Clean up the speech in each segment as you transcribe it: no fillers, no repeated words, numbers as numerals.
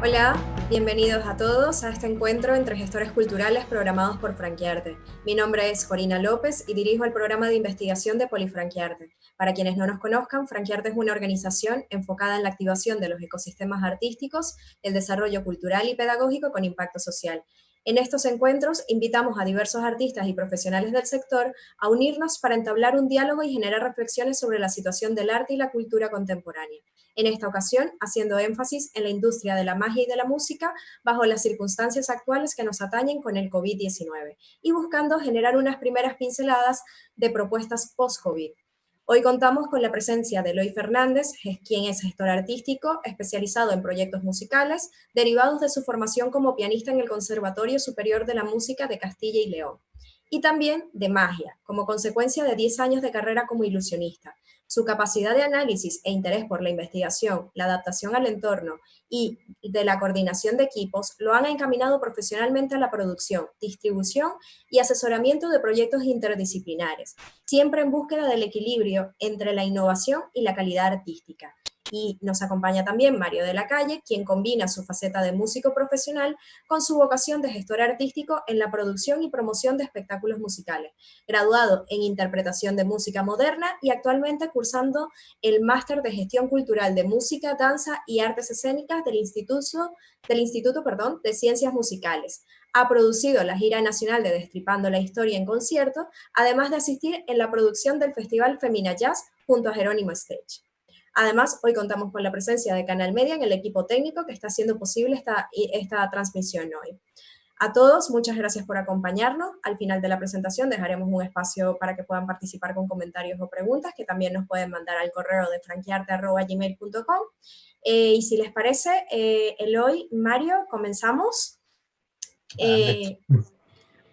Hola, bienvenidos a todos a este encuentro entre gestores culturales programados por Franquiarte. Mi nombre es Corina López y dirijo el programa de investigación de Polifranquiarte. Para quienes no nos conozcan, Franquiarte es una organización enfocada en la activación de los ecosistemas artísticos, el desarrollo cultural y pedagógico con impacto social. En estos encuentros invitamos a diversos artistas y profesionales del sector a unirnos para entablar un diálogo y generar reflexiones sobre la situación del arte y la cultura contemporánea. En esta ocasión, haciendo énfasis en la industria de la magia y de la música bajo las circunstancias actuales que nos atañen con el COVID-19 y buscando generar unas primeras pinceladas de propuestas post-COVID. Hoy contamos con la presencia de Eloy Fernández, quien es gestor artístico especializado en proyectos musicales derivados de su formación como pianista en el Conservatorio Superior de la Música de Castilla y León. Y también de magia, como consecuencia de 10 años de carrera como ilusionista. Su capacidad de análisis e interés por la investigación, la adaptación al entorno y de la coordinación de equipos lo han encaminado profesionalmente a la producción, distribución y asesoramiento de proyectos interdisciplinares, siempre en búsqueda del equilibrio entre la innovación y la calidad artística. Y nos acompaña también Mario de la Calle, quien combina su faceta de músico profesional con su vocación de gestor artístico en la producción y promoción de espectáculos musicales, graduado en interpretación de música moderna y actualmente cursando el máster de gestión cultural de música, danza y artes escénicas del Instituto de Ciencias Musicales. Ha producido la gira nacional de Destripando la Historia en concierto, además de asistir en la producción del Festival Femina Jazz junto a Jerónimo Stage. Además, hoy contamos con la presencia de Canal Media en el equipo técnico que está haciendo posible esta transmisión hoy. A todos, muchas gracias por acompañarnos. Al final de la presentación dejaremos un espacio para que puedan participar con comentarios o preguntas que también nos pueden mandar al correo de franquiarte@gmail.com. Y si les parece, Eloy, Mario, comenzamos. Adelante.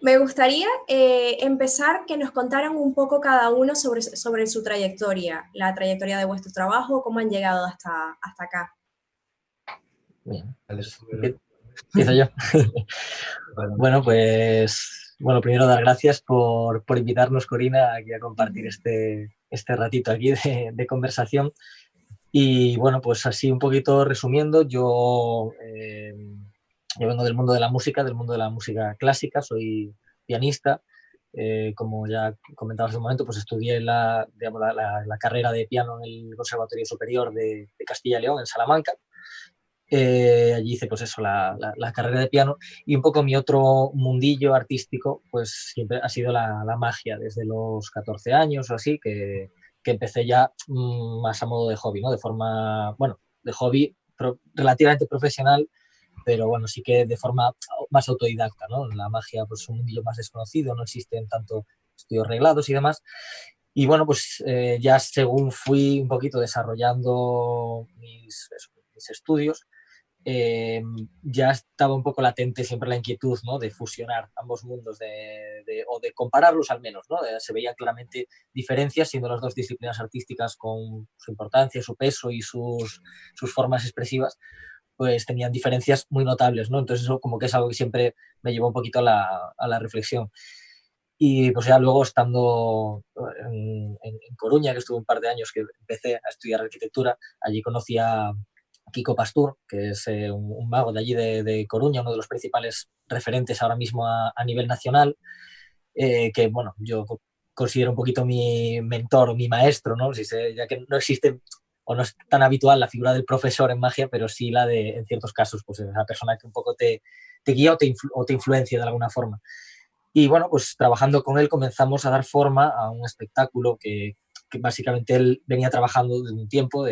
Me gustaría empezar que nos contaran un poco cada uno sobre su trayectoria, la trayectoria de vuestro trabajo, cómo han llegado hasta acá. Bien, empiezo yo. Bueno, pues primero dar gracias por invitarnos, Corina, aquí a compartir este ratito aquí de conversación. Y bueno, pues así un poquito resumiendo, yo vengo del mundo de la música clásica, soy pianista. Como ya comentaba hace un momento, pues estudié digamos, la carrera de piano en el Conservatorio Superior de Castilla y León, en Salamanca. Allí hice pues eso, la carrera de piano, y un poco mi otro mundillo artístico pues siempre ha sido la magia desde los 14 años o así, que empecé ya más a modo de hobby, ¿no? De forma, bueno, de hobby relativamente profesional, pero bueno, sí que de forma más autodidacta, ¿no? La magia pues es un mundillo más desconocido, no existen tanto estudios reglados y demás. Y bueno, pues ya según fui un poquito desarrollando mis estudios, eh, ya estaba un poco latente siempre la inquietud, ¿no? De fusionar ambos mundos o de compararlos al menos, ¿no? Se veían claramente diferencias, siendo las dos disciplinas artísticas con su importancia, su peso y sus formas expresivas, pues tenían diferencias muy notables, ¿no? Entonces eso como que es algo que siempre me llevó un poquito a la reflexión. Y pues ya luego estando en Coruña, que estuve un par de años que empecé a estudiar arquitectura, allí conocí a Kiko Pastur, que es un mago de allí de Coruña, uno de los principales referentes ahora mismo a nivel nacional, que bueno, yo considero un poquito mi mentor o mi maestro, ¿no? Ya que no existe o no es tan habitual la figura del profesor en magia, pero sí la de, en ciertos casos, pues esa persona que un poco te guía o te influencia de alguna forma. Y bueno, pues trabajando con él comenzamos a dar forma a un espectáculo que básicamente él venía trabajando desde un tiempo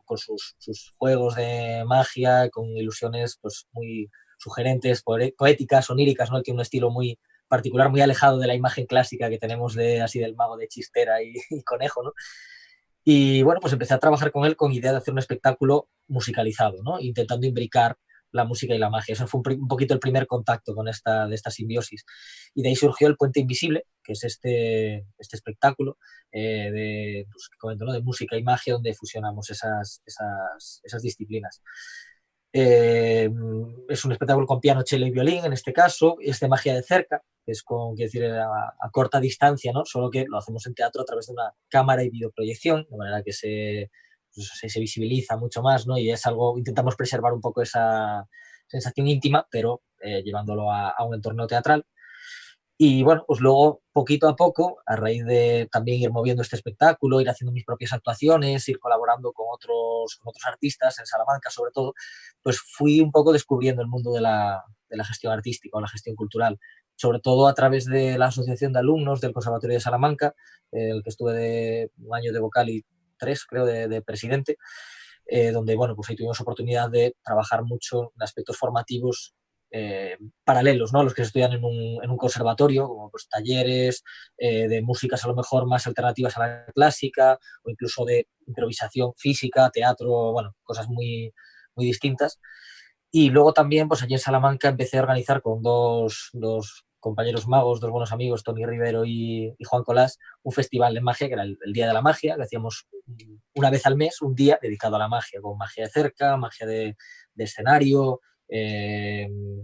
con sus juegos de magia, con ilusiones pues muy sugerentes, poéticas, oníricas, ¿no? Él tiene un estilo muy particular, muy alejado de la imagen clásica que tenemos así del mago de chistera y conejo, ¿no? Y bueno, pues empecé a trabajar con él con idea de hacer un espectáculo musicalizado, ¿no? Intentando imbricar la música y la magia. Eso fue un poquito el primer contacto con de esta simbiosis. Y de ahí surgió El Puente Invisible, que es este espectáculo pues, que comento, ¿no? De música y magia, donde fusionamos esas disciplinas. Es un espectáculo con piano, cello y violín, en este caso, es de magia de cerca, que es con, quiero decir, a corta distancia, ¿no? Solo que lo hacemos en teatro a través de una cámara y videoproyección, de manera que pues, se visibiliza mucho más, ¿no? Y es algo, intentamos preservar un poco esa sensación íntima, pero llevándolo a un entorno teatral. Y bueno, pues luego, poquito a poco, a raíz de también ir moviendo este espectáculo, ir haciendo mis propias actuaciones, ir colaborando con otros artistas, en Salamanca sobre todo, pues fui un poco descubriendo el mundo de la gestión artística o la gestión cultural, sobre todo a través de la Asociación de Alumnos del Conservatorio de Salamanca, el que estuve un año de vocal y 3, creo, de presidente, donde, bueno, pues ahí tuvimos oportunidad de trabajar mucho en aspectos formativos paralelos, ¿no? A los que se estudian en un conservatorio, como pues talleres de músicas a lo mejor más alternativas a la clásica, o incluso de improvisación física, teatro, bueno, cosas muy, muy distintas. Y luego también, pues allí en Salamanca empecé a organizar con dos compañeros magos, dos buenos amigos, Tony Rivero y Juan Colás, un festival de magia, que era el Día de la Magia, que hacíamos una vez al mes, un día dedicado a la magia, con magia de cerca, magia de escenario,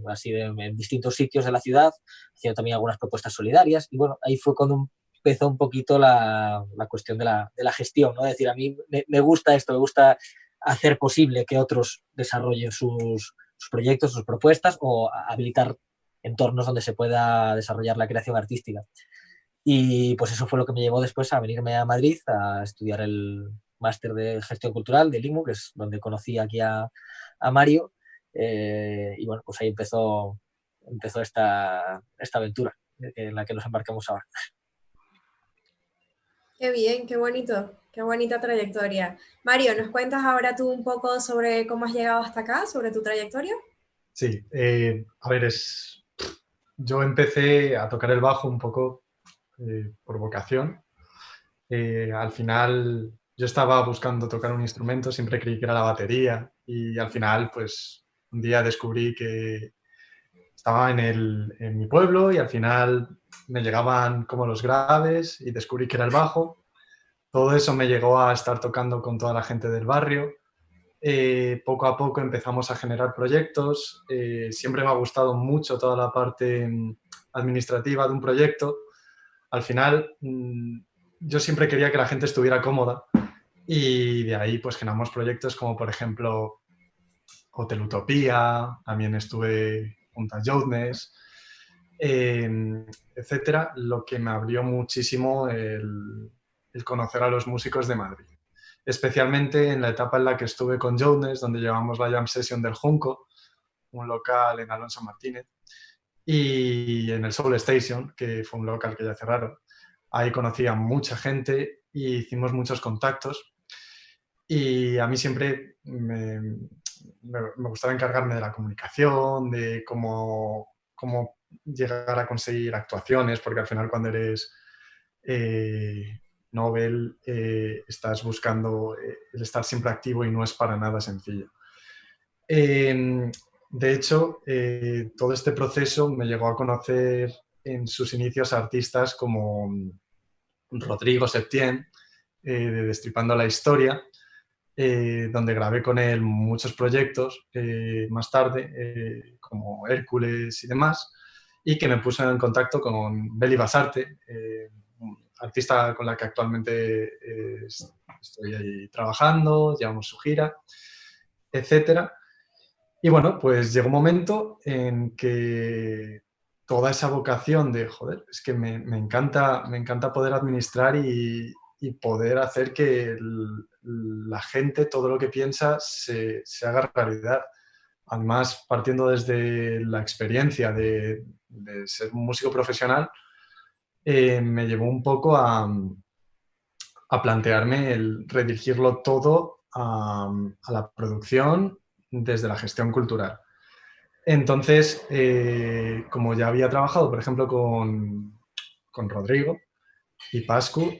así en distintos sitios de la ciudad, haciendo también algunas propuestas solidarias. Y bueno, ahí fue cuando empezó un poquito la cuestión de la gestión, ¿no? Es decir, a mí me gusta esto, me gusta hacer posible que otros desarrollen sus proyectos, sus propuestas, o habilitar entornos donde se pueda desarrollar la creación artística. Y pues eso fue lo que me llevó después a venirme a Madrid a estudiar el máster de gestión cultural de IMU, que es donde conocí aquí a Mario. Y bueno, pues ahí empezó esta aventura en la que nos embarcamos ahora. Qué bien, qué bonita trayectoria. Mario, ¿nos cuentas ahora tú un poco sobre cómo has llegado hasta acá, sobre tu trayectoria? Sí, a ver, yo empecé a tocar el bajo un poco por vocación. Al final yo estaba buscando tocar un instrumento, siempre creí que era la batería y al final pues un día descubrí que estaba en mi pueblo y al final me llegaban como los graves y descubrí que era el bajo. Todo eso me llegó a estar tocando con toda la gente del barrio. Poco a poco empezamos a generar proyectos. Siempre me ha gustado mucho toda la parte administrativa de un proyecto. Al final, yo siempre quería que la gente estuviera cómoda y de ahí pues generamos proyectos como por ejemplo Hotel Utopía, también estuve junto a Joudnes, etcétera, lo que me abrió muchísimo el conocer a los músicos de Madrid. Especialmente en la etapa en la que estuve con Joudnes, donde llevamos la Jam Session del Junco, un local en Alonso Martínez, y en el Soul Station, que fue un local que ya cerraron. Ahí conocí a mucha gente y hicimos muchos contactos. Y a mí siempre me gustaba encargarme de la comunicación, de cómo llegar a conseguir actuaciones, porque al final cuando eres Nobel estás buscando el estar siempre activo y no es para nada sencillo. De hecho, todo este proceso me llegó a conocer en sus inicios a artistas como Rodrigo Septién, de Destripando la Historia, donde grabé con él muchos proyectos más tarde, como Hércules y demás, y que me puso en contacto con Beli Basarte, artista con la que actualmente estoy ahí trabajando, llevamos su gira, etcétera. Y bueno, pues llegó un momento en que toda esa vocación de, joder, es que me encanta poder administrar y poder hacer que la gente, todo lo que piensa, se haga realidad. Además, partiendo desde la experiencia de ser un músico profesional, me llevó un poco a plantearme el redirigirlo todo a la producción desde la gestión cultural. Entonces, como ya había trabajado, por ejemplo, con Rodrigo y Pascu,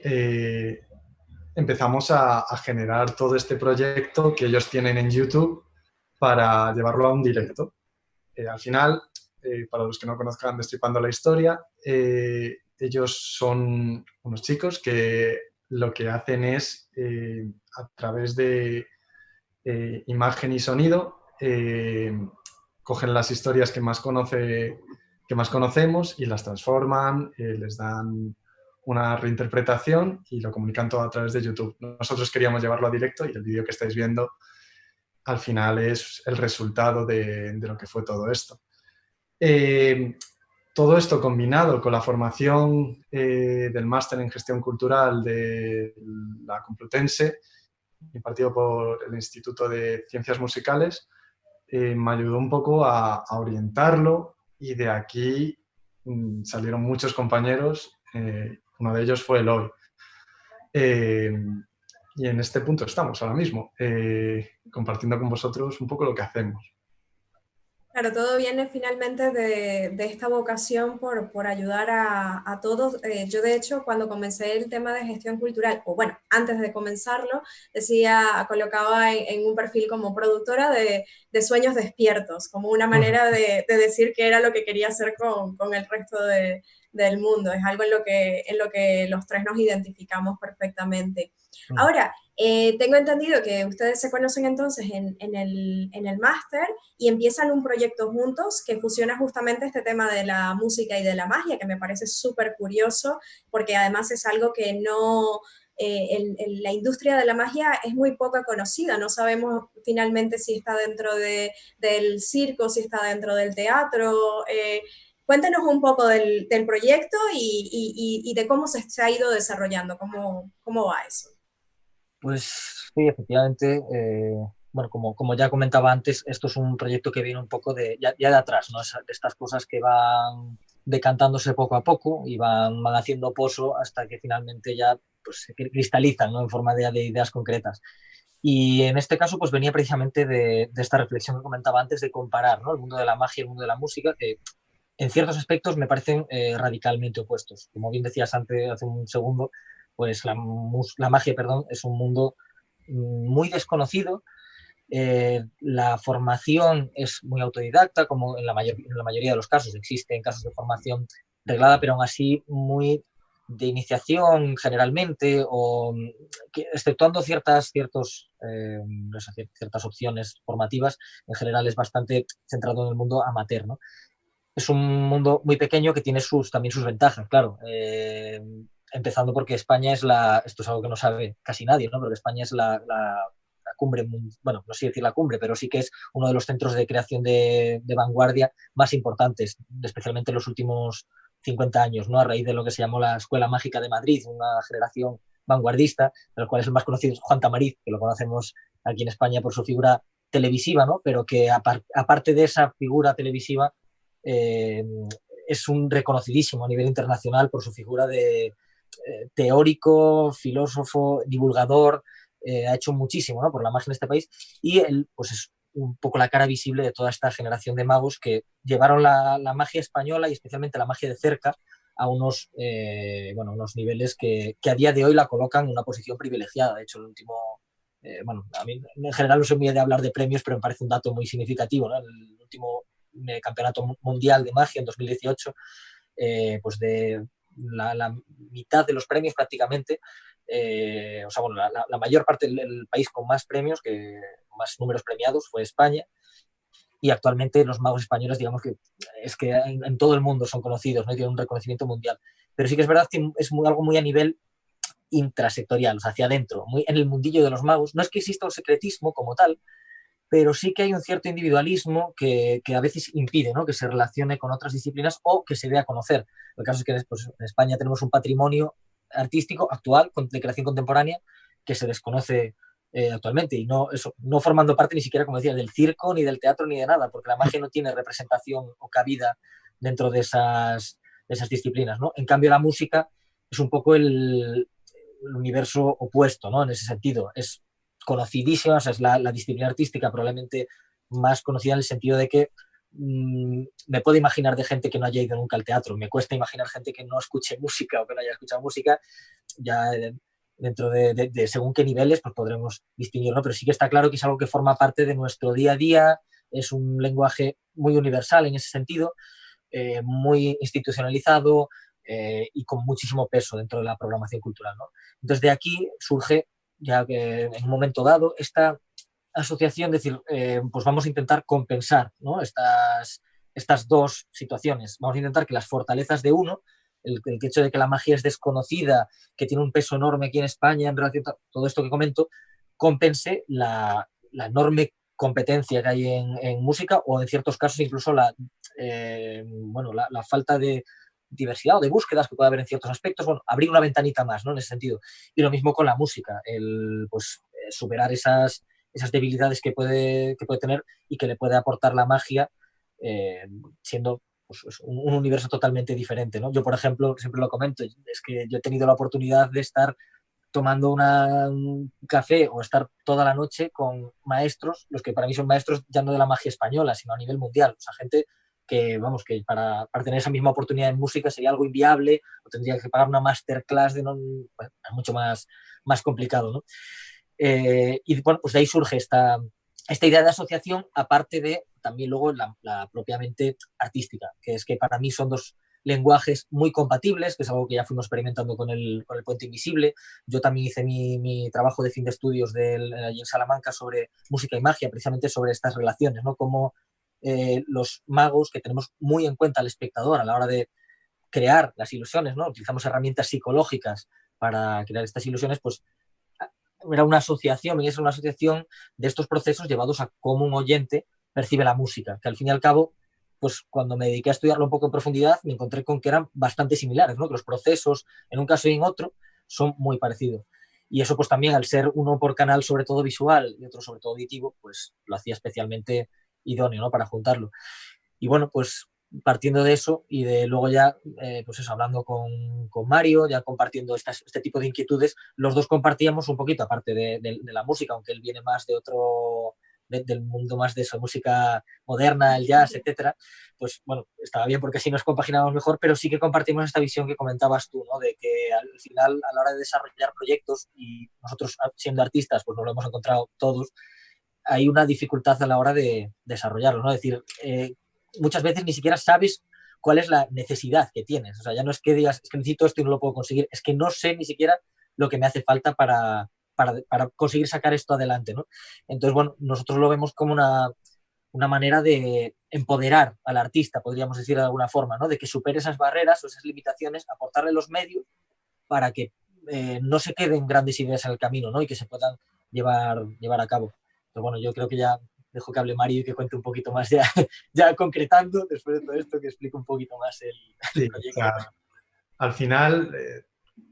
empezamos a generar todo este proyecto que ellos tienen en YouTube para llevarlo a un directo. Al final, para los que no conozcan Destripando la Historia, ellos son unos chicos que lo que hacen es, a través de imagen y sonido, cogen las historias que más conocemos y las transforman, les dan una reinterpretación y lo comunican todo a través de YouTube. Nosotros queríamos llevarlo a directo y el vídeo que estáis viendo al final es el resultado de lo que fue todo esto. Todo esto combinado con la formación del máster en gestión cultural de la Complutense, impartido por el Instituto de Ciencias Musicales, me ayudó un poco a orientarlo, y de aquí salieron muchos compañeros, uno de ellos fue Eloy. Y en este punto estamos ahora mismo, compartiendo con vosotros un poco lo que hacemos. Claro, todo viene finalmente de esta vocación por ayudar a todos. Yo, de hecho, cuando comencé el tema de gestión cultural, o bueno, antes de comenzarlo, colocaba en un perfil como productora de sueños despiertos, como una manera de decir que era lo que quería hacer con el resto del mundo. Es algo en lo que los tres nos identificamos perfectamente. Ahora, tengo entendido que ustedes se conocen entonces en el máster y empiezan un proyecto juntos que fusiona justamente este tema de la música y de la magia, que me parece súper curioso, porque además es algo que no... la industria de la magia es muy poco conocida, no sabemos finalmente si está dentro del circo, si está dentro del teatro. Cuéntenos un poco del proyecto y de cómo se ha ido desarrollando, cómo va eso. Pues sí, efectivamente, bueno, como ya comentaba antes, esto es un proyecto que viene un poco ya de atrás, ¿no? De estas cosas que van decantándose poco a poco y van haciendo pozo hasta que finalmente ya pues, se cristalizan, ¿no? En forma de ideas concretas. Y en este caso pues venía precisamente de esta reflexión que comentaba antes de comparar, ¿no? El mundo de la magia y el mundo de la música, que en ciertos aspectos me parecen radicalmente opuestos. Como bien decías antes, hace un segundo, pues la magia, perdón, es un mundo muy desconocido. La formación es muy autodidacta, como en la mayoría de los casos. Existen casos de formación reglada, pero aún así muy de iniciación generalmente, o exceptuando ciertas opciones formativas, en general es bastante centrado en el mundo amateur, ¿no? Es un mundo muy pequeño que tiene también sus ventajas, claro. Empezando porque España esto es algo que no sabe casi nadie, ¿no? Porque España es la cumbre, bueno, no sé decir la cumbre, pero sí que es uno de los centros de creación de vanguardia más importantes, especialmente en los últimos 50 años, ¿no? A raíz de lo que se llamó la Escuela Mágica de Madrid, una generación vanguardista, de los cuales el más conocido es Juan Tamariz, que lo conocemos aquí en España por su figura televisiva, ¿no? Pero que aparte de esa figura televisiva, es un reconocidísimo a nivel internacional por su figura de teórico, filósofo, divulgador. Ha hecho muchísimo, ¿no? Por la magia en este país, y él pues es un poco la cara visible de toda esta generación de magos que llevaron la magia española y especialmente la magia de cerca a unos niveles que a día de hoy la colocan en una posición privilegiada. De hecho, el último, bueno, a mí en general no soy muy de hablar de premios, pero me parece un dato muy significativo, ¿no? El último Campeonato Mundial de Magia en 2018, pues de la mitad de los premios prácticamente, o sea, bueno, la mayor parte del país con más premios, más números premiados fue España, y actualmente los magos españoles, digamos que es que en todo el mundo son conocidos, ¿no? Y tienen un reconocimiento mundial. Pero sí que es verdad que es algo muy a nivel intrasectorial, o sea, hacia adentro, muy en el mundillo de los magos. No es que exista un secretismo como tal, pero sí que hay un cierto individualismo que a veces impide, ¿no? Que se relacione con otras disciplinas o que se dé a conocer. El caso es que pues, en España tenemos un patrimonio artístico actual de creación contemporánea que se desconoce actualmente, y no formando parte ni siquiera, como decía, del circo, ni del teatro, ni de nada, porque la magia no tiene representación o cabida dentro de esas disciplinas, ¿no? En cambio, la música es un poco el universo opuesto, ¿no? En ese sentido, es conocidísima, o sea, es la disciplina artística probablemente más conocida en el sentido de que me puedo imaginar de gente que no haya ido nunca al teatro, me cuesta imaginar gente que no escuche música o que no haya escuchado música, ya dentro de según qué niveles pues podremos distinguirlo, pero sí que está claro que es algo que forma parte de nuestro día a día, es un lenguaje muy universal en ese sentido, muy institucionalizado, y con muchísimo peso dentro de la programación cultural, ¿no? Entonces de aquí surge, ya que en un momento dado, esta asociación, decir, pues vamos a intentar compensar, ¿no? estas dos situaciones. Vamos a intentar que las fortalezas de uno el hecho de que la magia es desconocida, que tiene un peso enorme aquí en España en relación a todo esto que comento, compense la enorme competencia que hay en música, o en ciertos casos incluso la falta de diversidad o de búsquedas que puede haber en ciertos aspectos, bueno, abrir una ventanita más, ¿no? En ese sentido. Y lo mismo con la música, superar esas debilidades que puede tener y que le puede aportar la magia, siendo pues, un universo totalmente diferente, ¿no? Yo, por ejemplo, siempre lo comento, es que yo he tenido la oportunidad de estar tomando un café o estar toda la noche con maestros, los que para mí son maestros ya no de la magia española, sino a nivel mundial. O sea, gente que, vamos, que para tener esa misma oportunidad en música sería algo inviable, o tendría que pagar una masterclass bueno, mucho más complicado, ¿no? Y bueno, pues de ahí surge esta idea de asociación, aparte de también luego la propiamente artística, que es que para mí son dos lenguajes muy compatibles, que es algo que ya fuimos experimentando con el Puente Invisible. Yo también hice mi trabajo de fin de estudios allí en Salamanca sobre música y magia, precisamente sobre estas relaciones, ¿no? Cómo los magos, que tenemos muy en cuenta al espectador a la hora de crear las ilusiones, ¿no? Utilizamos herramientas psicológicas para crear estas ilusiones, pues era una asociación, y es una asociación de estos procesos llevados a cómo un oyente percibe la música, que al fin y al cabo, pues cuando me dediqué a estudiarlo un poco en profundidad, me encontré con que eran bastante similares, ¿no? Que los procesos en un caso y en otro son muy parecidos. Y eso pues también, al ser uno por canal sobre todo visual y otro sobre todo auditivo, pues lo hacía especialmente idóneo, ¿no? Para juntarlo. Y bueno, pues partiendo de eso y de luego ya, pues eso, hablando con Mario, ya compartiendo este tipo de inquietudes, los dos compartíamos un poquito, aparte de la música, aunque él viene más de otro, del mundo más de esa música moderna, el jazz, etcétera, pues bueno, estaba bien porque así nos compaginamos mejor, pero sí que compartimos esta visión que comentabas tú, ¿no? De que al final, a la hora de desarrollar proyectos, y nosotros siendo artistas, pues nos lo hemos encontrado todos, hay una dificultad a la hora de desarrollarlo, ¿no? Es decir, muchas veces ni siquiera sabes cuál es la necesidad que tienes. O sea, ya no es que digas, es que necesito esto y no lo puedo conseguir, es que no sé ni siquiera lo que me hace falta para conseguir sacar esto adelante, ¿no? Entonces, bueno, nosotros lo vemos como una manera de empoderar al artista, podríamos decir de alguna forma, ¿no? De que supere esas barreras o esas limitaciones, aportarle los medios para que no se queden grandes ideas en el camino, ¿no? Y que se puedan llevar a cabo. Pero bueno, yo creo que ya dejo que hable Mario y que cuente un poquito más ya concretando, después de todo esto, que explique un poquito más el proyecto. Claro. Al final,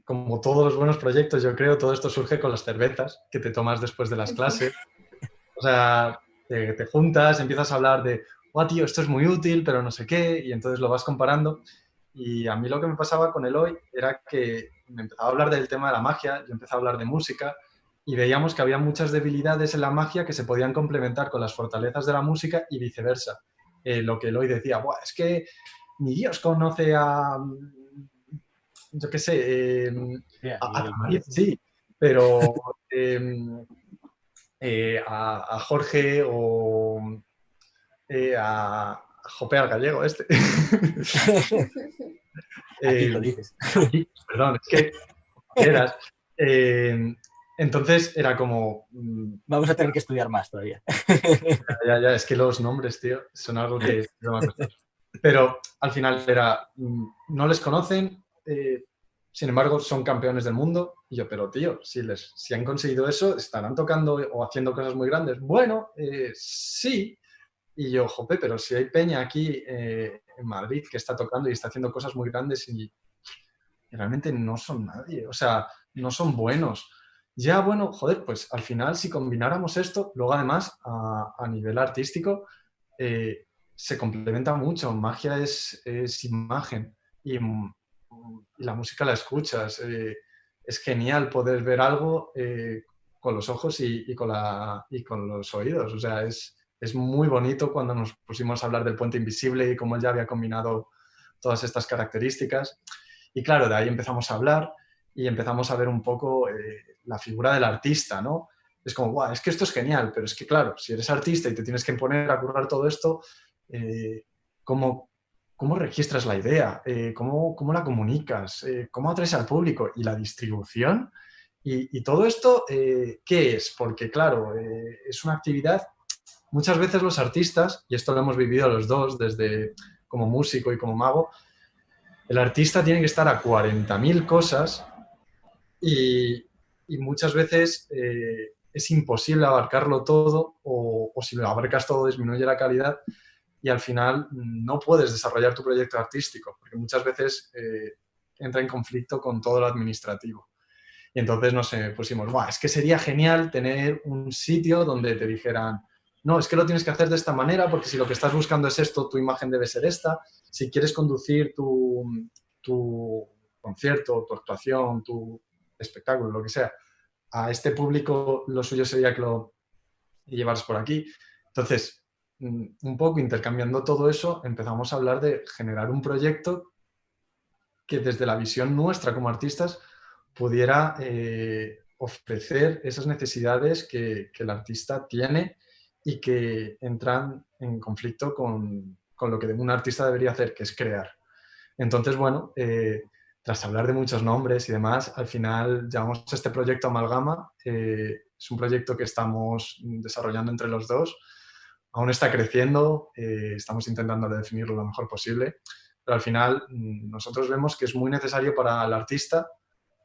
como todos los buenos proyectos, yo creo, todo esto surge con las cervezas que te tomas después de las clases. O sea, te juntas, empiezas a hablar de, tío, esto es muy útil, pero no sé qué, y entonces lo vas comparando. Y a mí lo que me pasaba con Eloy era que me empezaba a hablar del tema de la magia, yo empezaba a hablar de música, y veíamos que había muchas debilidades en la magia que se podían complementar con las fortalezas de la música y viceversa. Lo que Eloy decía, es que ni Dios conoce yo qué sé, a María, sí, pero a Jorge o a Jope al gallego este. Aquí lo dices. Perdón, es que eras. Entonces era como... Vamos a tener que estudiar más todavía. Ya, es que los nombres, tío, son algo que no me ha costado. Pero al final era, no les conocen, sin embargo son campeones del mundo. Y yo, pero tío, si han conseguido eso, ¿estarán tocando o haciendo cosas muy grandes? Bueno, sí. Y yo, jope, pero si hay peña aquí en Madrid que está tocando y está haciendo cosas muy grandes y realmente no son nadie, o sea, no son buenos. Ya, bueno, joder, pues al final si combináramos esto, luego además a nivel artístico se complementa mucho. Magia es imagen y la música la escuchas. Es genial poder ver algo con los ojos y con los oídos. O sea, es muy bonito cuando nos pusimos a hablar del Puente Invisible y cómo él ya había combinado todas estas características. Y claro, de ahí empezamos a hablar y empezamos a ver un poco la figura del artista, ¿no? Es como, guau, es que esto es genial, pero es que claro, si eres artista y te tienes que poner a currar todo esto, ¿cómo registras la idea? ¿Cómo la comunicas? ¿Cómo atraes al público? ¿Y la distribución? Y todo esto, ¿qué es? Porque claro, es una actividad, muchas veces los artistas, y esto lo hemos vivido los dos desde como músico y como mago, El artista tiene que estar a 40.000 cosas y muchas veces es imposible abarcarlo todo o si lo abarcas todo disminuye la calidad y al final no puedes desarrollar tu proyecto artístico porque muchas veces entra en conflicto con todo lo administrativo. Y entonces, no sé, pusimos, "Buah, es que sería genial tener un sitio donde te dijeran, no, es que lo tienes que hacer de esta manera porque si lo que estás buscando es esto, tu imagen debe ser esta. Si quieres conducir tu concierto, tu actuación, tu espectáculo, lo que sea, a este público lo suyo sería que lo llevaras por aquí". Entonces, un poco intercambiando todo eso, empezamos a hablar de generar un proyecto que desde la visión nuestra como artistas pudiera ofrecer esas necesidades que el artista tiene y que entran en conflicto con lo que un artista debería hacer, que es crear. Entonces, bueno, tras hablar de muchos nombres y demás, al final llamamos a este proyecto Amalgama. Es un proyecto que estamos desarrollando entre los dos. Aún está creciendo, estamos intentando definirlo lo mejor posible, pero al final nosotros vemos que es muy necesario para el artista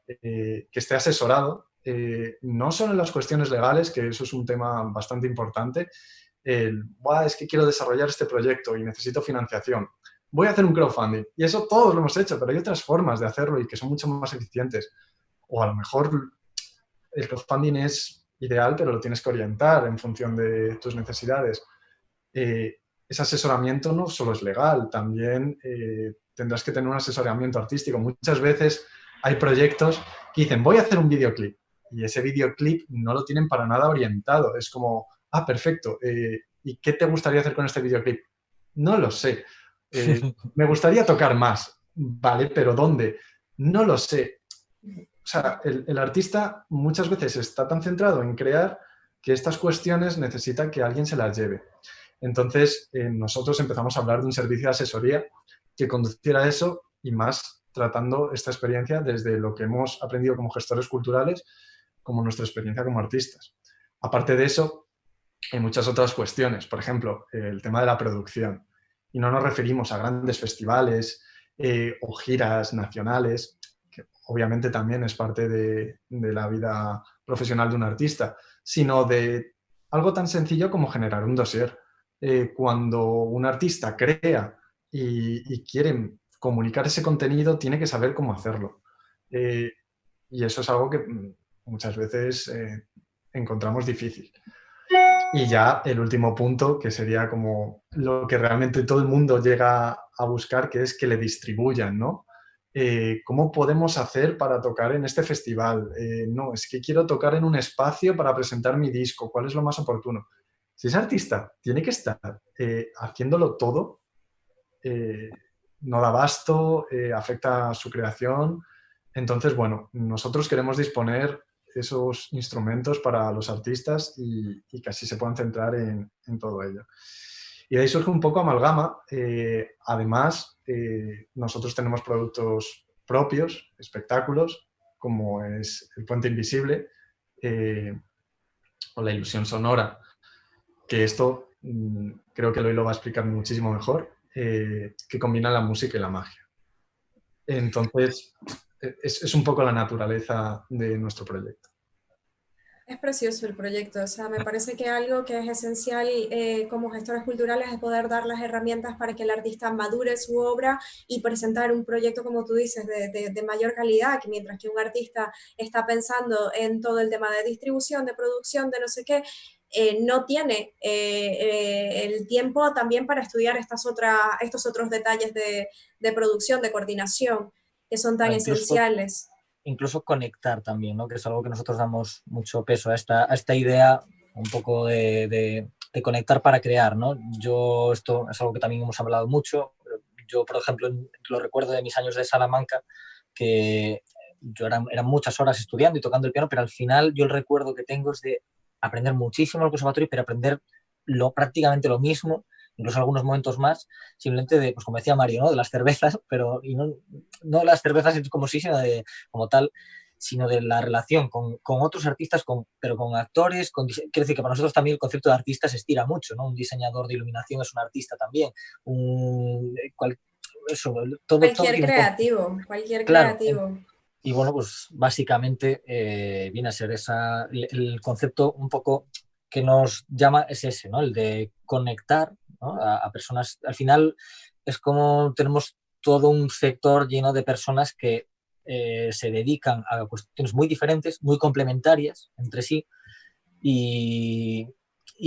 que esté asesorado, no solo en las cuestiones legales, que eso es un tema bastante importante, es que quiero desarrollar este proyecto y necesito financiación. Voy a hacer un crowdfunding. Y eso todos lo hemos hecho, pero hay otras formas de hacerlo y que son mucho más eficientes. O a lo mejor el crowdfunding es ideal, pero lo tienes que orientar en función de tus necesidades. Ese asesoramiento no solo es legal, también tendrás que tener un asesoramiento artístico. Muchas veces hay proyectos que dicen, voy a hacer un videoclip, y ese videoclip no lo tienen para nada orientado. Es como, perfecto, ¿y qué te gustaría hacer con este videoclip? No lo sé. Me gustaría tocar más, ¿vale? ¿Pero dónde? No lo sé. O sea, el artista muchas veces está tan centrado en crear que estas cuestiones necesitan que alguien se las lleve. Entonces, nosotros empezamos a hablar de un servicio de asesoría que conduciera a eso y más tratando esta experiencia desde lo que hemos aprendido como gestores culturales, como nuestra experiencia como artistas. Aparte de eso, hay muchas otras cuestiones. Por ejemplo, el tema de la producción. Y no nos referimos a grandes festivales o giras nacionales, que obviamente también es parte de la vida profesional de un artista, sino de algo tan sencillo como generar un dossier. Cuando un artista crea y quiere comunicar ese contenido, tiene que saber cómo hacerlo. Y eso es algo que muchas veces encontramos difícil. Y ya el último punto, que sería como lo que realmente todo el mundo llega a buscar, que es que le distribuyan, ¿no? ¿Cómo podemos hacer para tocar en este festival? No, es que quiero tocar en un espacio para presentar mi disco. ¿Cuál es lo más oportuno? Si es artista, tiene que estar haciéndolo todo, no da abasto, afecta a su creación. Entonces, bueno, nosotros queremos disponer esos instrumentos para los artistas y que así se puedan centrar en todo ello. Y de ahí surge un poco Amalgama. Además, nosotros tenemos productos propios, espectáculos, como es El Puente Invisible o La Ilusión Sonora, que esto creo que Eloy lo va a explicar muchísimo mejor, que combina la música y la magia. Entonces, es un poco la naturaleza de nuestro proyecto. Es precioso el proyecto, o sea, me parece que algo que es esencial como gestores culturales es poder dar las herramientas para que el artista madure su obra y presentar un proyecto, como tú dices, de mayor calidad, que mientras que un artista está pensando en todo el tema de distribución, de producción, de no sé qué, no tiene el tiempo también para estudiar estos otros detalles de producción, de coordinación, que son tan esenciales. Incluso conectar también, ¿no? Que es algo que nosotros damos mucho peso a esta idea un poco de conectar para crear, ¿no? Esto es algo que también hemos hablado mucho. Yo, por ejemplo, lo recuerdo de mis años de Salamanca, que yo eran muchas horas estudiando y tocando el piano, pero al final yo el recuerdo que tengo es de aprender muchísimo en el conservatorio, pero aprender prácticamente lo mismo, incluso algunos momentos más, simplemente de, pues como decía Mario, ¿no? De las cervezas, pero y no las cervezas como sí, sino como tal, sino de la relación con otros artistas, pero con actores. Quiero decir que para nosotros también el concepto de artista se estira mucho, ¿no? Un diseñador de iluminación es un artista también. eso, todo Cualquier tiene creativo, cualquier claro. creativo. Y bueno, pues básicamente viene a ser el concepto un poco que nos llama es ese, ¿no? El de conectar, ¿no? A personas. Al final es como tenemos todo un sector lleno de personas que se dedican a cuestiones muy diferentes, muy complementarias entre sí y,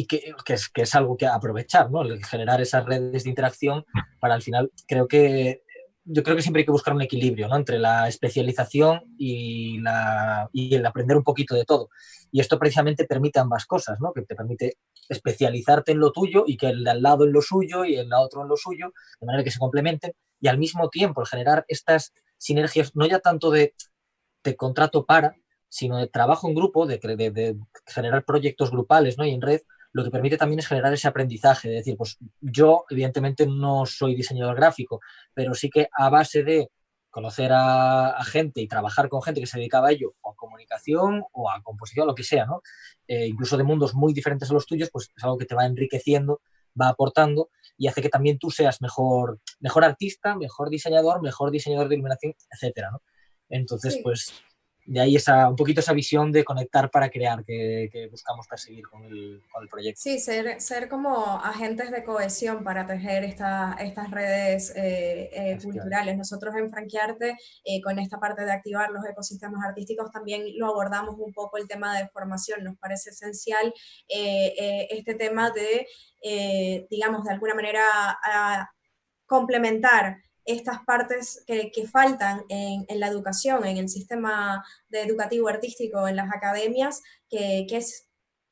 que es algo que aprovechar, ¿no? El generar esas redes de interacción para al final, yo creo que siempre hay que buscar un equilibrio, ¿no? Entre la especialización y el aprender un poquito de todo. Y esto precisamente permite ambas cosas, ¿no? Que te permite especializarte en lo tuyo y que el de al lado en lo suyo y el otro en lo suyo, de manera que se complementen y al mismo tiempo el generar estas sinergias, no ya tanto de te contrato para, sino de trabajo en grupo, de generar proyectos grupales, ¿no? Y en red, lo que permite también es generar ese aprendizaje, de decir, pues yo evidentemente no soy diseñador gráfico, pero sí que a base de conocer a gente y trabajar con gente que se dedicaba a ello, o a comunicación o a composición, lo que sea, ¿no? Incluso de mundos muy diferentes a los tuyos, pues es algo que te va enriqueciendo, va aportando y hace que también tú seas mejor artista, mejor diseñador de iluminación, etcétera, ¿no? Entonces, Sí. pues de ahí un poquito esa visión de conectar para crear que buscamos perseguir con el proyecto. Sí, ser como agentes de cohesión para tejer estas redes culturales. Nosotros en Franquiarte, con esta parte de activar los ecosistemas artísticos, también lo abordamos un poco el tema de formación. Nos parece esencial este tema de, digamos, de alguna manera complementar estas partes que faltan en la educación, en el sistema de educativo artístico, en las academias, que es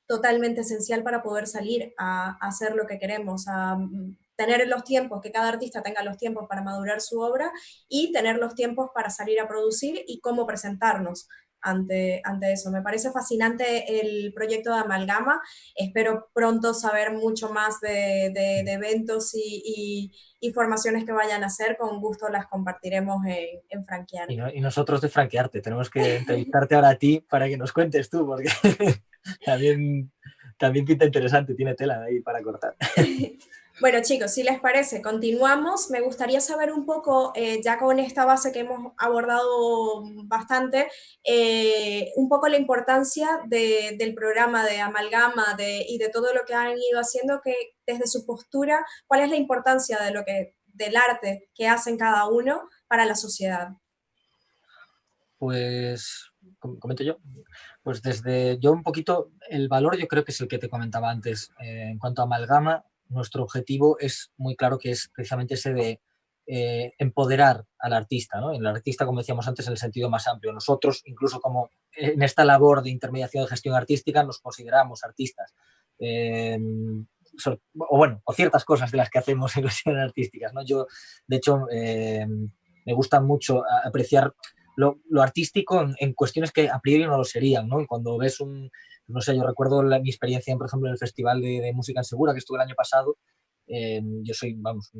totalmente esencial para poder salir a hacer lo que queremos, a tener los tiempos, que cada artista tenga los tiempos para madurar su obra y tener los tiempos para salir a producir y cómo presentarnos ante eso. Me parece fascinante el proyecto de Amalgama. Espero pronto saber mucho más de eventos y formaciones que vayan a hacer. Con gusto las compartiremos en Franquiarte. Y nosotros de Franquearte, tenemos que entrevistarte ahora a ti para que nos cuentes tú, porque también pinta interesante, tiene tela ahí para cortar. Bueno, chicos, si les parece, continuamos. Me gustaría saber un poco, ya con esta base que hemos abordado bastante, un poco la importancia del programa de Amalgama y de todo lo que han ido haciendo, que desde su postura, ¿cuál es la importancia del arte que hacen cada uno para la sociedad? Pues, comento yo, pues desde yo un poquito, el valor yo creo que es el que te comentaba antes. En cuanto a Amalgama, nuestro objetivo es muy claro que es precisamente ese de empoderar al artista, ¿no? El artista, como decíamos antes, en el sentido más amplio. Nosotros, incluso como en esta labor de intermediación de gestión artística, nos consideramos artistas. O ciertas cosas de las que hacemos en cuestiones artísticas, ¿no? Yo, de hecho, me gusta mucho apreciar lo artístico en cuestiones que a priori no lo serían, ¿no? Cuando ves no sé, yo recuerdo mi experiencia, por ejemplo, en el Festival de Música en Segura, que estuve el año pasado. Yo soy, vamos,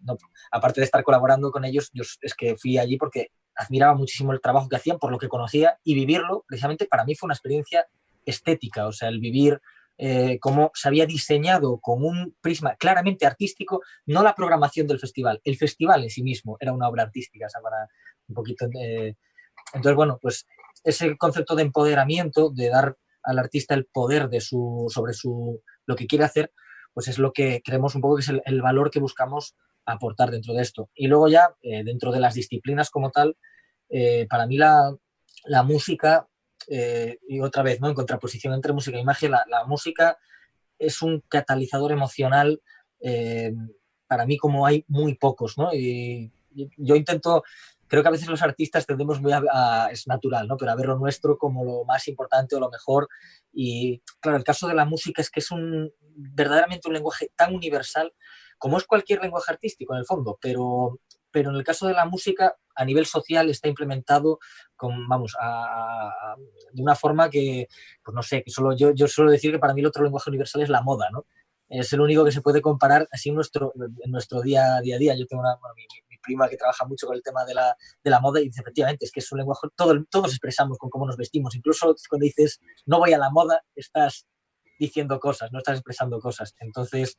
no, aparte de estar colaborando con ellos, yo es que fui allí porque admiraba muchísimo el trabajo que hacían, por lo que conocía, y vivirlo, precisamente para mí fue una experiencia estética, o sea, el vivir cómo se había diseñado con un prisma claramente artístico, no la programación del festival, el festival en sí mismo era una obra artística, o sea, para un poquito... entonces, bueno, pues ese concepto de empoderamiento, de dar al artista el poder sobre lo que quiere hacer, pues es lo que creemos un poco que es el valor que buscamos aportar dentro de esto. Y luego ya, dentro de las disciplinas como tal, para mí la música, y otra vez, ¿no? En contraposición entre música y magia, la música es un catalizador emocional para mí como hay muy pocos, ¿no? Y yo intento, creo que a veces los artistas tendemos muy es natural, ¿no? Pero a ver lo nuestro como lo más importante o lo mejor. Y claro, el caso de la música es que es verdaderamente un lenguaje tan universal como es cualquier lenguaje artístico en el fondo, pero en el caso de la música a nivel social está implementado vamos, de una forma que, pues no sé, que yo suelo decir que para mí el otro lenguaje universal es la moda, ¿no? Es el único que se puede comparar así en nuestro día a día. Yo tengo mi prima que trabaja mucho con el tema de la moda y dice, efectivamente, es que es un lenguaje, todos expresamos con cómo nos vestimos. Incluso cuando dices, no voy a la moda, estás diciendo cosas, no estás expresando cosas. Entonces,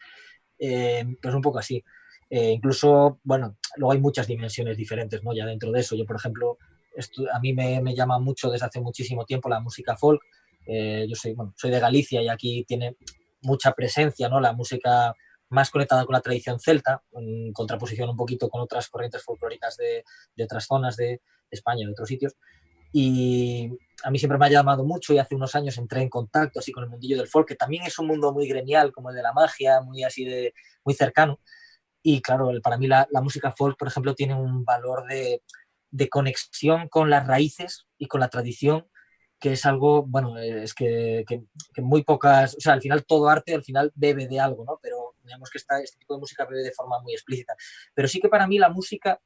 pues un poco así. Incluso, bueno, luego hay muchas dimensiones diferentes, ¿no? Ya dentro de eso, yo, por ejemplo, a mí me llama mucho desde hace muchísimo tiempo la música folk. Yo soy de Galicia y aquí tiene mucha presencia, ¿no? La música más conectada con la tradición celta, en contraposición un poquito con otras corrientes folclóricas de otras zonas de España, de otros sitios. Y a mí siempre me ha llamado mucho y hace unos años entré en contacto así con el mundillo del folk, que también es un mundo muy gremial, como el de la magia, muy así muy cercano. Y claro, para mí la música folk, por ejemplo, tiene un valor de conexión con las raíces y con la tradición, que es algo, bueno, es que muy pocas, o sea, al final todo arte al final bebe de algo, ¿no? Pero digamos que este tipo de música bebe de forma muy explícita. Pero sí que para mí la música,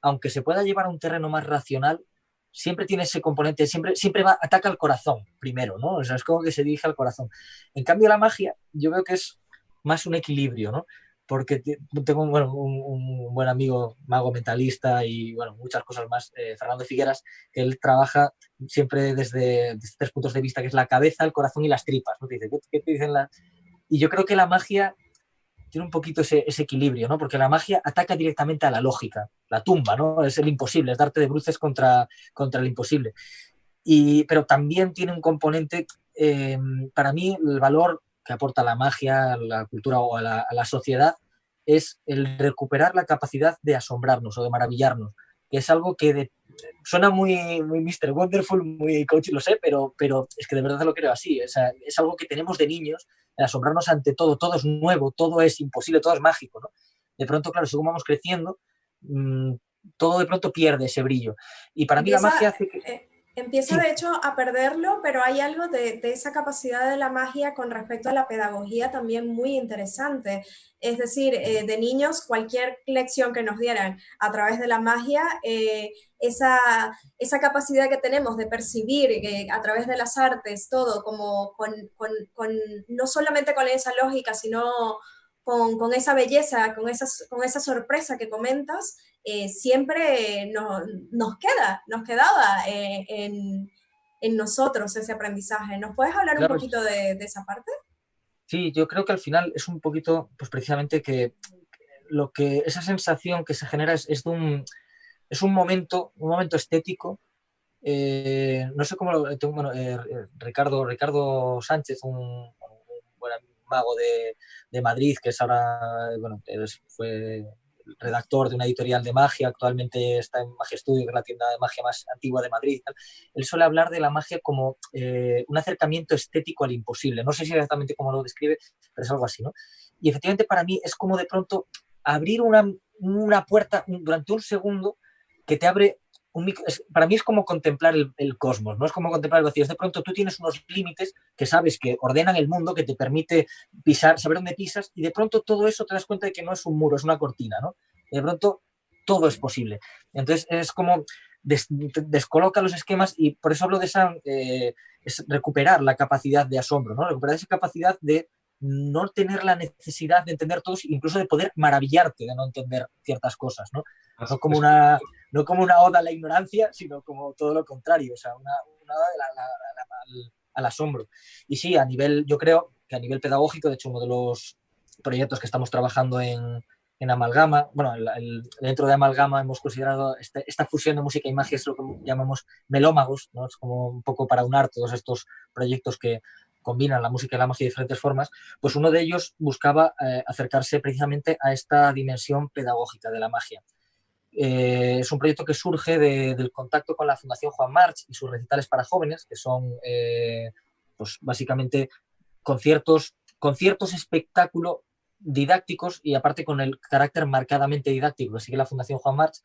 aunque se pueda llevar a un terreno más racional, siempre tiene ese componente, siempre ataca al corazón primero, ¿no? O sea, es como que se dirige al corazón. En cambio, la magia, yo veo que es más un equilibrio, ¿no? Porque tengo un buen amigo, mago mentalista y bueno, muchas cosas más, Fernando Figueras, que él trabaja siempre desde 3 puntos de vista, que es la cabeza, el corazón y las tripas, ¿no? Te dice, ¿qué te dicen Y yo creo que la magia tiene un poquito ese equilibrio, ¿no? Porque la magia ataca directamente a la lógica, la tumba, ¿no? Es el imposible, es darte de bruces contra el imposible. Pero también tiene un componente, para mí, el valor que aporta la magia a la cultura o a la sociedad es el recuperar la capacidad de asombrarnos o de maravillarnos, que es algo que suena muy Mr. Wonderful, muy coach, lo sé, pero es que de verdad lo creo así. O sea, es algo que tenemos de niños, el asombrarnos ante todo es nuevo, todo es imposible, todo es mágico, ¿no? De pronto, claro, según vamos creciendo, todo de pronto pierde ese brillo. Y para mí la magia hace que... Empieza Sí. de hecho a perderlo, pero hay algo de esa capacidad de la magia con respecto a la pedagogía también muy interesante. Es decir, de niños, cualquier lección que nos dieran a través de la magia, esa capacidad que tenemos de percibir a través de las artes todo, como no solamente con esa lógica, sino con esa belleza, con esa sorpresa que comentas, siempre nos quedaba en nosotros ese aprendizaje. ¿Nos puedes hablar un Claro, poquito de esa parte? sí, yo creo que al final es un poquito, pues precisamente que esa sensación que se genera es un momento estético. No sé cómo bueno, Ricardo Sánchez, un buen mago de Madrid, que es ahora, bueno, fue redactor de una editorial de magia, actualmente está en Magia Studio, que es la tienda de magia más antigua de Madrid. Él suele hablar de la magia como un acercamiento estético al imposible. No sé si exactamente cómo lo describe, pero es algo así, ¿no? Y efectivamente para mí es como de pronto abrir una puerta durante un segundo que te abre para mí es como contemplar el cosmos, no es como contemplar el vacío. Es de pronto tú tienes unos límites que sabes que ordenan el mundo, que te permite pisar, saber dónde pisas, y de pronto todo eso te das cuenta de que no es un muro, es una cortina, ¿no? Y de pronto todo es posible. Entonces es como descoloca los esquemas y por eso hablo de es recuperar la capacidad de asombro, ¿no? Recuperar esa capacidad de no tener la necesidad de entender todos, incluso de poder maravillarte de no entender ciertas cosas, ¿no? No como una oda a la ignorancia, sino como todo lo contrario, o sea, una oda al asombro. Y sí, yo creo que a nivel pedagógico, de hecho, uno de los proyectos que estamos trabajando en Amalgama, bueno, dentro de Amalgama hemos considerado esta fusión de música y magia, es lo que llamamos melómagos, ¿no? Es como un poco para unar todos estos proyectos que combinan la música y la magia de diferentes formas, pues uno de ellos buscaba acercarse precisamente a esta dimensión pedagógica de la magia. Es un proyecto que surge del contacto con la Fundación Juan March y sus recitales para jóvenes, que son pues básicamente conciertos espectáculo didácticos y aparte con el carácter marcadamente didáctico que sigue la Fundación Juan March,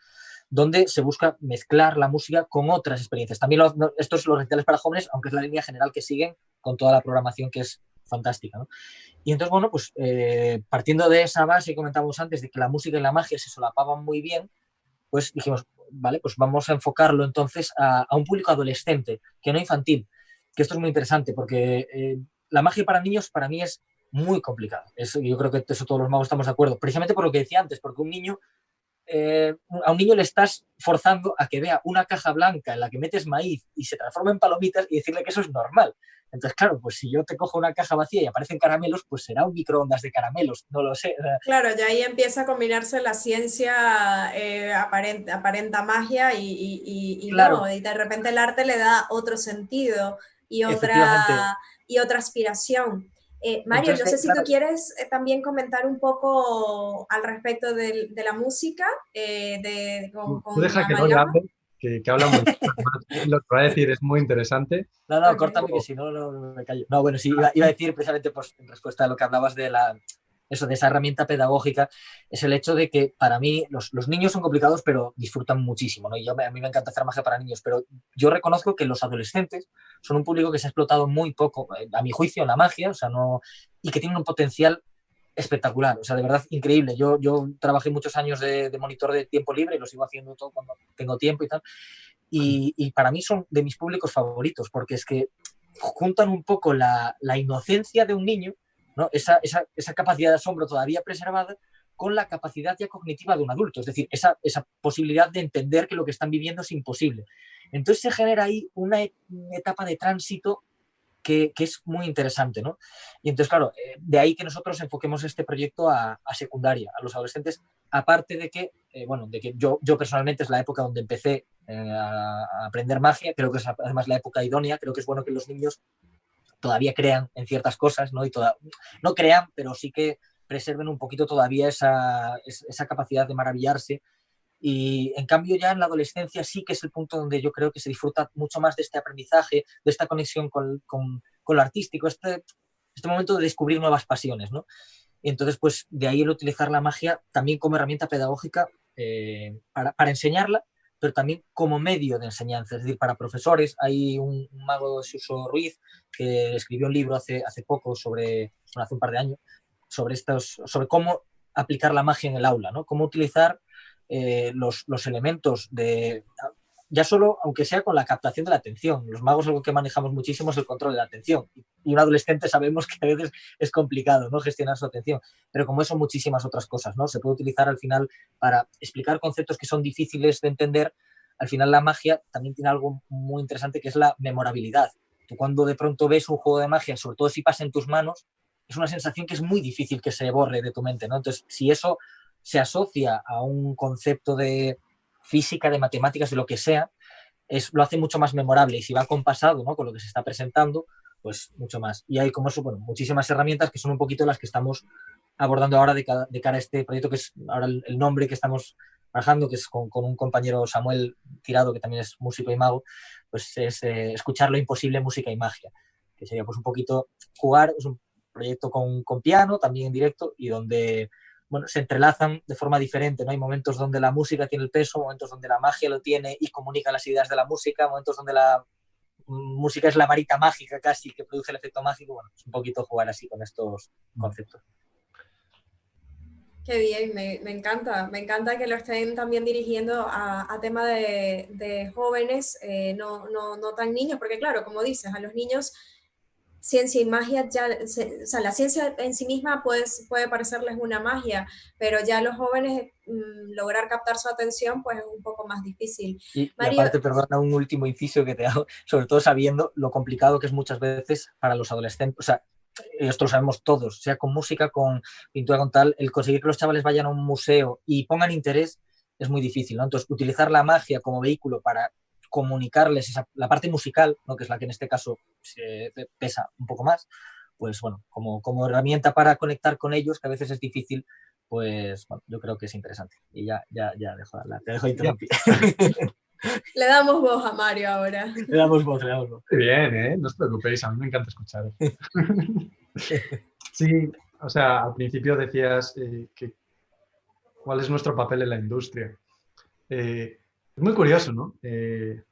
donde se busca mezclar la música con otras experiencias. También estos los recitales para jóvenes, aunque es la línea general que siguen con toda la programación que es fantástica, ¿no? Y entonces, bueno, pues partiendo de esa base que comentábamos antes, de que la música y la magia se solapaban muy bien, pues dijimos, vale, pues vamos a enfocarlo entonces a un público adolescente, que no infantil, que esto es muy interesante porque la magia para niños para mí es muy complicada. Yo creo que eso todos los magos estamos de acuerdo, precisamente por lo que decía antes, porque a un niño le estás forzando a que vea una caja blanca en la que metes maíz y se transforma en palomitas y decirle que eso es normal. Entonces, claro, pues si yo te cojo una caja vacía y aparecen caramelos, pues será un microondas de caramelos, no lo sé. Claro, ya ahí empieza a combinarse la ciencia, aparenta magia y Claro, no, y de repente el arte le da otro sentido efectivamente. y otra aspiración. Mario, no Entonces, sé si tú claro, quieres también comentar un poco al respecto de la música Tú con deja que Nori Amalgama. hable, que habla muy bien. Además, lo que va a decir es muy interesante. no, Ok. córtame que si no, no me callo. No, bueno, sí, iba a decir precisamente pues, en respuesta a lo que hablabas de eso, de esa herramienta pedagógica, es el hecho de que para mí los niños son complicados, pero disfrutan muchísimo, ¿no? Y a mí me encanta hacer magia para niños, pero yo reconozco que los adolescentes son un público que se ha explotado muy poco, a mi juicio, en la magia, o sea, no, y que tienen un potencial espectacular, o sea, de verdad increíble. Yo trabajé muchos años de monitor de tiempo libre y lo sigo haciendo todo cuando tengo tiempo y tal. Y para mí son de mis públicos favoritos, porque es que juntan un poco la inocencia de un niño, ¿no? Esa capacidad de asombro todavía preservada con la capacidad ya cognitiva de un adulto, es decir, esa posibilidad de entender que lo que están viviendo es imposible. Entonces se genera ahí una etapa de tránsito que es muy interesante, ¿no? Y entonces, claro, de ahí que nosotros enfoquemos este proyecto a secundaria, a los adolescentes, aparte de que, bueno, de que yo personalmente es la época donde empecé a aprender magia, creo que es además la época idónea, creo que es bueno que los niños todavía crean en ciertas cosas, ¿no? No crean, pero sí que preserven un poquito todavía esa capacidad de maravillarse. Y en cambio ya en la adolescencia sí que es el punto donde yo creo que se disfruta mucho más de este aprendizaje, de esta conexión con lo artístico, este momento de descubrir nuevas pasiones, ¿no? Y entonces, pues de ahí el utilizar la magia también como herramienta pedagógica para enseñarla, pero también como medio de enseñanza. Es decir, para profesores hay un mago, Suso Ruiz, que escribió un libro hace poco, hace un par de años, sobre cómo aplicar la magia en el aula, ¿no? Cómo utilizar los elementos ya solo, aunque sea con la captación de la atención. Los magos algo que manejamos muchísimo es el control de la atención. Y un adolescente sabemos que a veces es complicado, ¿no? Gestionar su atención. Pero como eso, muchísimas otras cosas, ¿no? Se puede utilizar al final para explicar conceptos que son difíciles de entender. Al final la magia también tiene algo muy interesante que es la memorabilidad. Tú cuando de pronto ves un juego de magia, sobre todo si pasa en tus manos, es una sensación que es muy difícil que se borre de tu mente, ¿no? Entonces, si eso se asocia a un concepto de física, de matemáticas, de lo que sea, lo hace mucho más memorable y si va compasado, ¿no? Con lo que se está presentando, pues mucho más. Y hay como eso, bueno, muchísimas herramientas que son un poquito las que estamos abordando ahora de cara a este proyecto, que es ahora el nombre que estamos trabajando, que es con un compañero Samuel Tirado, que también es músico y mago, pues es escuchar lo imposible, música y magia, que sería pues un poquito jugar, es un proyecto con piano, también en directo, y donde bueno, se entrelazan de forma diferente, ¿no? Hay momentos donde la música tiene el peso, momentos donde la magia lo tiene y comunica las ideas de la música, momentos donde la música es la varita mágica casi que produce el efecto mágico. Bueno, es un poquito jugar así con estos conceptos. Qué bien, me encanta que lo estén también dirigiendo a tema de jóvenes, no tan niños, porque claro, como dices, a los niños ciencia y magia o sea, la ciencia en sí misma puede parecerles una magia, pero ya a los jóvenes lograr captar su atención pues es un poco más difícil. Y Mario, aparte, perdona, un último inciso que te hago, sobre todo sabiendo lo complicado que es muchas veces para los adolescentes, o sea, esto lo sabemos todos, sea con música, con pintura, con tal, el conseguir que los chavales vayan a un museo y pongan interés es muy difícil, ¿no? Entonces, utilizar la magia como vehículo para comunicarles la parte musical, ¿no? Que es la que en este caso se pesa un poco más, pues bueno, como herramienta para conectar con ellos, que a veces es difícil, pues bueno, yo creo que es interesante. Y ya te dejo interrumpir. le damos voz a Mario ahora. Le damos voz, le damos voz. Muy bien, ¿eh? No os preocupéis, a mí me encanta escuchar. Sí, o sea, al principio decías que cuál es nuestro papel en la industria. Es muy curioso, ¿no?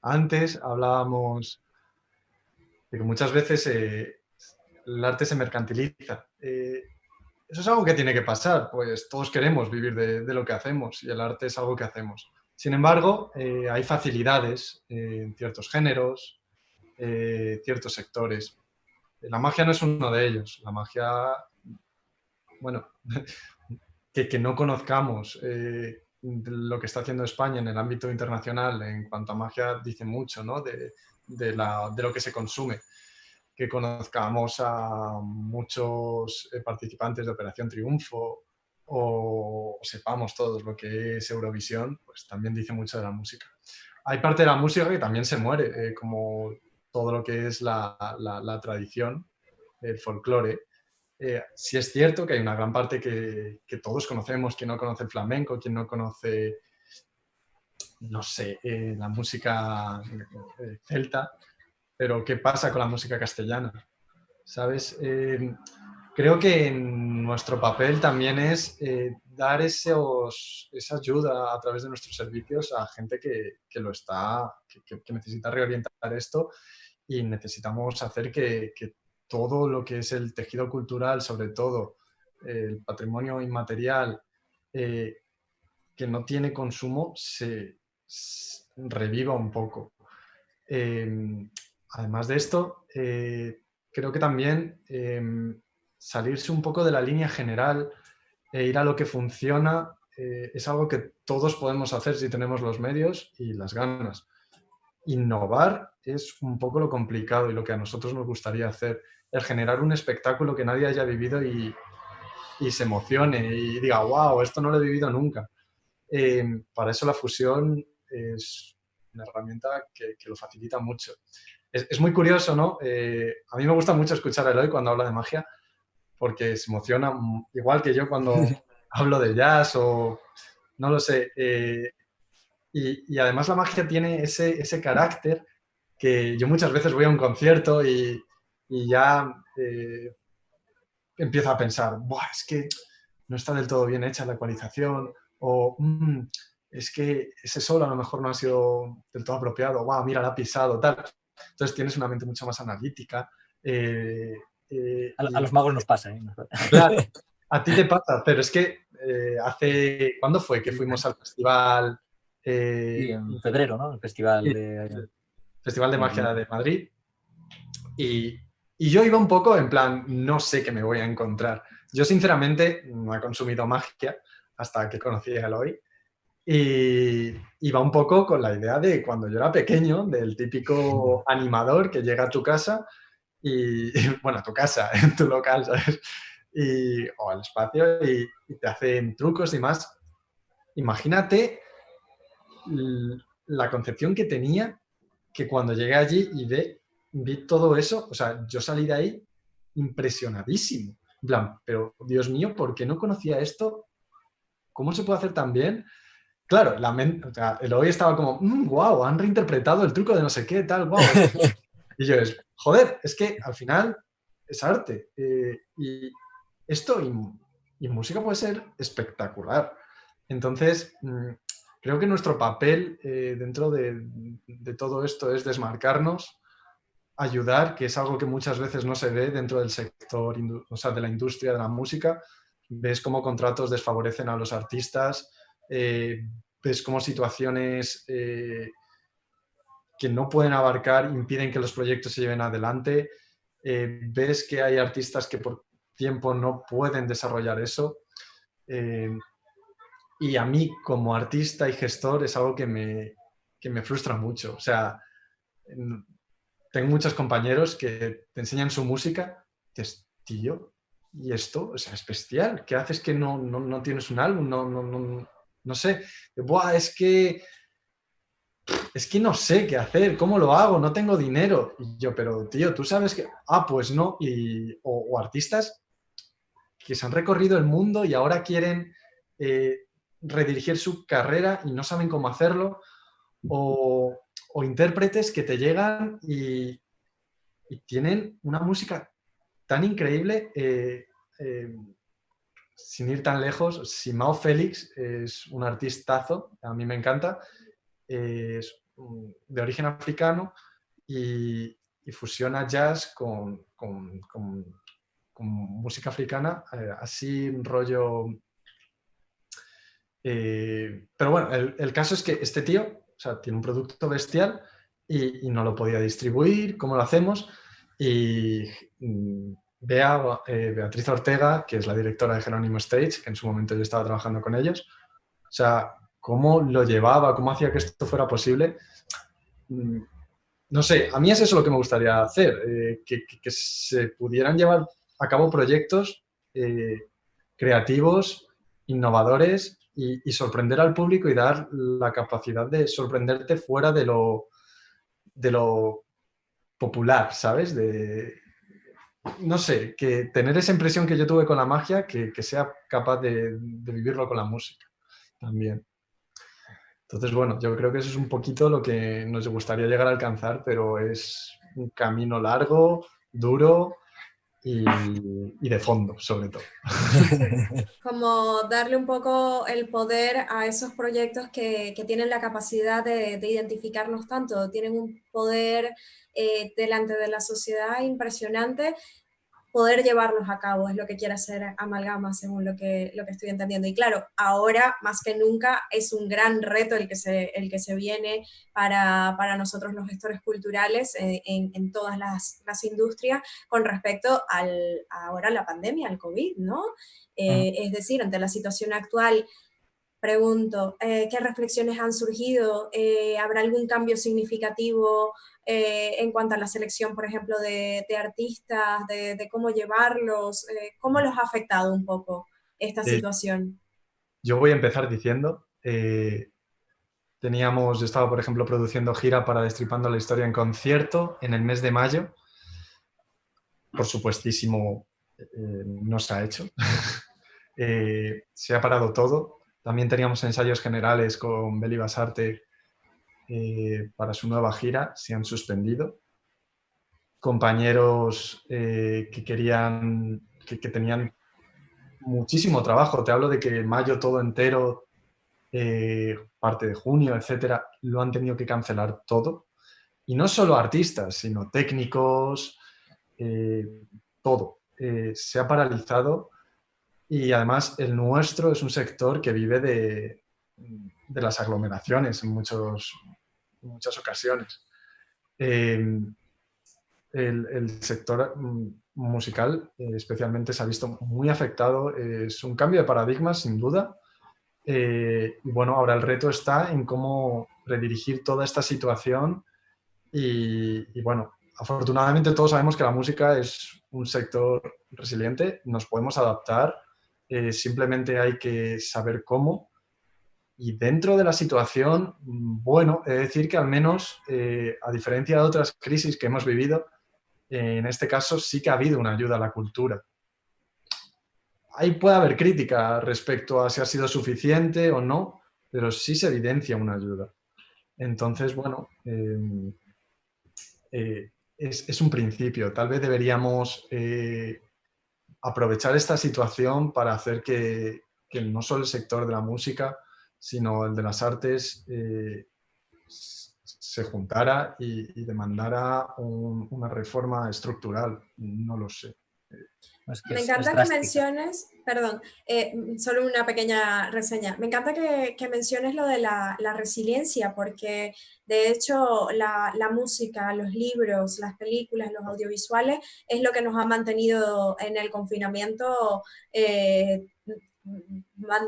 Antes hablábamos de que muchas veces el arte se mercantiliza. Eso es algo que tiene que pasar, pues todos queremos vivir de lo que hacemos y el arte es algo que hacemos. Sin embargo, hay facilidades en ciertos géneros, ciertos sectores. La magia no es uno de ellos. La magia, bueno, que no conozcamos lo que está haciendo España en el ámbito internacional en cuanto a magia dice mucho, ¿no? de lo que se consume. que conozcamos a muchos participantes de Operación Triunfo o sepamos todos lo que es Eurovisión, pues también dice mucho de la música. Hay parte de la música que también se muere, como todo lo que es la tradición, el folclore. Sí es cierto que hay una gran parte que todos conocemos, quien no conoce el flamenco, quien no conoce, no sé, la música celta, pero ¿qué pasa con la música castellana? ¿Sabes? Creo que nuestro papel también es dar esa ayuda a través de nuestros servicios a gente que necesita reorientar esto, y necesitamos hacer que todo lo que es el tejido cultural, sobre todo el patrimonio inmaterial que no tiene consumo, se reviva un poco. Además de esto, creo que también salirse un poco de la línea general e ir a lo que funciona es algo que todos podemos hacer si tenemos los medios y las ganas. Innovar es un poco lo complicado y lo que a nosotros nos gustaría hacer, el generar un espectáculo que nadie haya vivido y se emocione y diga, wow, esto no lo he vivido nunca. Para eso la fusión es una herramienta que lo facilita mucho. Es muy curioso, ¿no? A mí me gusta mucho escuchar a Eloy cuando habla de magia, porque se emociona igual que yo cuando hablo de jazz o no lo sé. Y además la magia tiene ese carácter que yo muchas veces voy a un concierto y ya empiezo a pensar, buah, es que no está del todo bien hecha la ecualización, o es que ese solo a lo mejor no ha sido del todo apropiado, wow, mira, la ha pisado, tal. Entonces tienes una mente mucho más analítica. A los magos nos pasa, ¿eh? Claro, a ti te pasa, pero es que ¿cuándo fue que fuimos al festival? Sí, en febrero, ¿no? El festival de Magia de Madrid. Y yo iba un poco en plan, no sé qué me voy a encontrar. Yo, sinceramente, no he consumido magia hasta que conocí a Eloy. Y iba un poco con la idea de cuando yo era pequeño, del típico animador que llega a tu casa bueno, a tu casa, en tu local, ¿sabes? O al espacio y te hacen trucos y más. Imagínate la concepción que tenía, que cuando llegué allí y vi todo eso, o sea, yo salí de ahí impresionadísimo. En plan, pero Dios mío, ¿por qué no conocía esto? ¿Cómo se puede hacer tan bien? Claro, o sea, Eloy estaba como, wow, han reinterpretado el truco de no sé qué, tal, wow. Y yo joder, es que al final es arte. Y esto y música puede ser espectacular. Entonces, creo que nuestro papel dentro de todo esto es desmarcarnos, ayudar, que es algo que muchas veces no se ve dentro del sector, o sea, de la industria de la música. Ves cómo contratos desfavorecen a los artistas, ves cómo situaciones que no pueden abarcar impiden que los proyectos se lleven adelante, ves que hay artistas que por tiempo no pueden desarrollar eso. Y a mí, como artista y gestor, es algo que me frustra mucho. O sea, tengo muchos compañeros que te enseñan su música, y dices, tío, ¿y esto? O sea, es bestial. ¿Qué haces que no tienes un álbum? No sé. Buah, es que no sé qué hacer, ¿cómo lo hago? No tengo dinero. Y yo, pero tío, tú sabes que... pues no. O artistas que se han recorrido el mundo y ahora quieren redirigir su carrera y no saben cómo hacerlo. O intérpretes que te llegan y tienen una música tan increíble, sin ir tan lejos. Simao Félix es un artistazo, a mí me encanta, es de origen africano y fusiona jazz con música africana, así rollo... pero bueno, el caso es que este tío, o sea, tiene un producto bestial y no lo podía distribuir. ¿Cómo lo hacemos? Y Beatriz Ortega, que es la directora de Jerónimo Stage, que en su momento yo estaba trabajando con ellos, o sea, cómo lo llevaba, cómo hacía que esto fuera posible. no sé, a mí es eso lo que me gustaría hacer, que se pudieran llevar a cabo proyectos creativos, innovadores y sorprender al público y dar la capacidad de sorprenderte fuera de lo popular, ¿sabes? No sé, que tener esa impresión que yo tuve con la magia, que sea capaz de vivirlo con la música también. Entonces, bueno, yo creo que eso es un poquito lo que nos gustaría llegar a alcanzar, pero es un camino largo, duro y de fondo, sobre todo. Sí, como darle un poco el poder a esos proyectos que tienen la capacidad de identificarnos tanto, tienen un poder delante de la sociedad impresionante, poder llevarlos a cabo, es lo que quiere hacer Amalgama, según lo que estoy entendiendo. Y claro, ahora más que nunca es un gran reto el que se viene para nosotros los gestores culturales en todas las industrias con respecto ahora a la pandemia, al COVID, ¿no? Es decir, ante la situación actual, pregunto, ¿qué reflexiones han surgido? ¿Habrá algún cambio significativo en cuanto a la selección, por ejemplo, de artistas, de cómo llevarlos? ¿Cómo los ha afectado un poco esta situación? Yo voy a empezar diciendo, yo estaba, por ejemplo, produciendo gira para Destripando la Historia en concierto en el mes de mayo. Por supuestísimo, no se ha hecho. Se ha parado todo. También teníamos ensayos generales con Beli Basarte para su nueva gira, se han suspendido. Compañeros que tenían muchísimo trabajo. Te hablo de que mayo todo entero, parte de junio, etcétera, lo han tenido que cancelar todo. Y no solo artistas, sino técnicos, todo. Se ha paralizado y además el nuestro es un sector que vive de las aglomeraciones en muchas ocasiones. El sector musical especialmente se ha visto muy afectado. Es un cambio de paradigma, sin duda. Y bueno, ahora el reto está en cómo redirigir toda esta situación y bueno, afortunadamente todos sabemos que la música es un sector resiliente, nos podemos adaptar, simplemente hay que saber cómo. Y dentro de la situación, bueno, he de decir que al menos, a diferencia de otras crisis que hemos vivido, en este caso sí que ha habido una ayuda a la cultura. Ahí puede haber crítica respecto a si ha sido suficiente o no, pero sí se evidencia una ayuda. Entonces, bueno, es un principio. Tal vez deberíamos aprovechar esta situación para hacer que no solo el sector de la música, sino el de las artes se juntara y demandara una reforma estructural. No lo sé. Me encanta que menciones, perdón, solo una pequeña reseña. Me encanta que menciones lo de la resiliencia, porque de hecho la música, los libros, las películas, los audiovisuales es lo que nos ha mantenido en el confinamiento,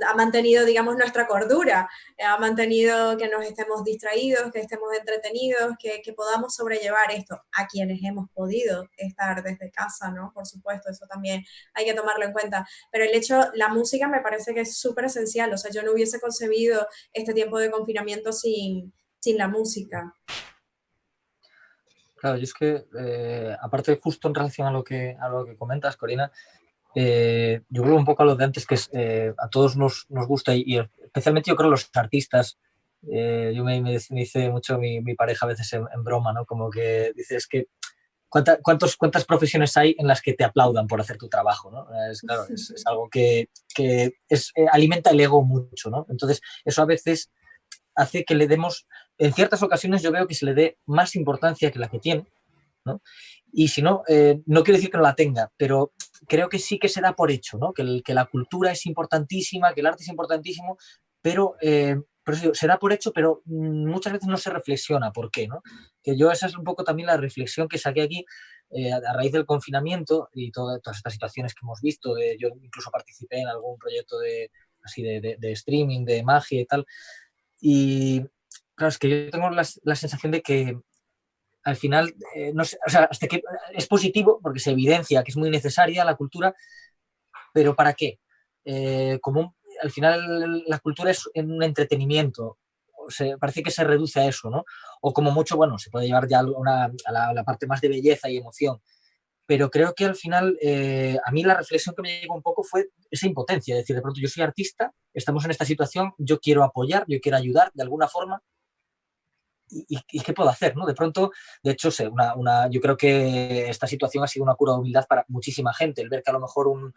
ha mantenido, digamos, nuestra cordura, ha mantenido que nos estemos distraídos, que estemos entretenidos, que podamos sobrellevar esto a quienes hemos podido estar desde casa, ¿no? Por supuesto, eso también hay que tomarlo en cuenta. Pero el hecho, la música me parece que es súper esencial, o sea, yo no hubiese concebido este tiempo de confinamiento sin la música. Claro, y es que, aparte, justo en relación a lo que comentas, Corina, yo vuelvo un poco a lo de antes, que es, a todos nos gusta, y especialmente yo creo los artistas. Me dice mucho mi pareja a veces en broma, ¿no? Como que dice, es que ¿cuántas profesiones hay en las que te aplaudan por hacer tu trabajo, ¿no? Claro, es algo que alimenta el ego mucho, ¿no? Entonces, eso a veces hace que le demos, en ciertas ocasiones yo veo que se le dé más importancia que la que tiene, ¿no? Y si no, no quiero decir que no la tenga, pero creo que sí que se da por hecho, ¿no? Que la cultura es importantísima, que el arte es importantísimo, pero eso se da por hecho, pero muchas veces no se reflexiona por qué, ¿no? Que yo esa es un poco también la reflexión que saqué aquí a raíz del confinamiento y todas estas situaciones que hemos visto. Yo incluso participé en algún proyecto así de streaming, de magia y tal. Y claro, es que yo tengo la sensación de que al final, no sé, o sea, hasta que es positivo porque se evidencia que es muy necesaria la cultura, pero ¿para qué? Al final la cultura es un entretenimiento, parece que se reduce a eso, ¿no? O como mucho, bueno, se puede llevar ya a la parte más de belleza y emoción, pero creo que al final, a mí la reflexión que me llegó un poco fue esa impotencia, es decir, de pronto yo soy artista, estamos en esta situación, yo quiero apoyar, yo quiero ayudar de alguna forma, ¿y qué puedo hacer? ¿No? De pronto, de hecho, yo creo que esta situación ha sido una cura de humildad para muchísima gente, el ver que a lo mejor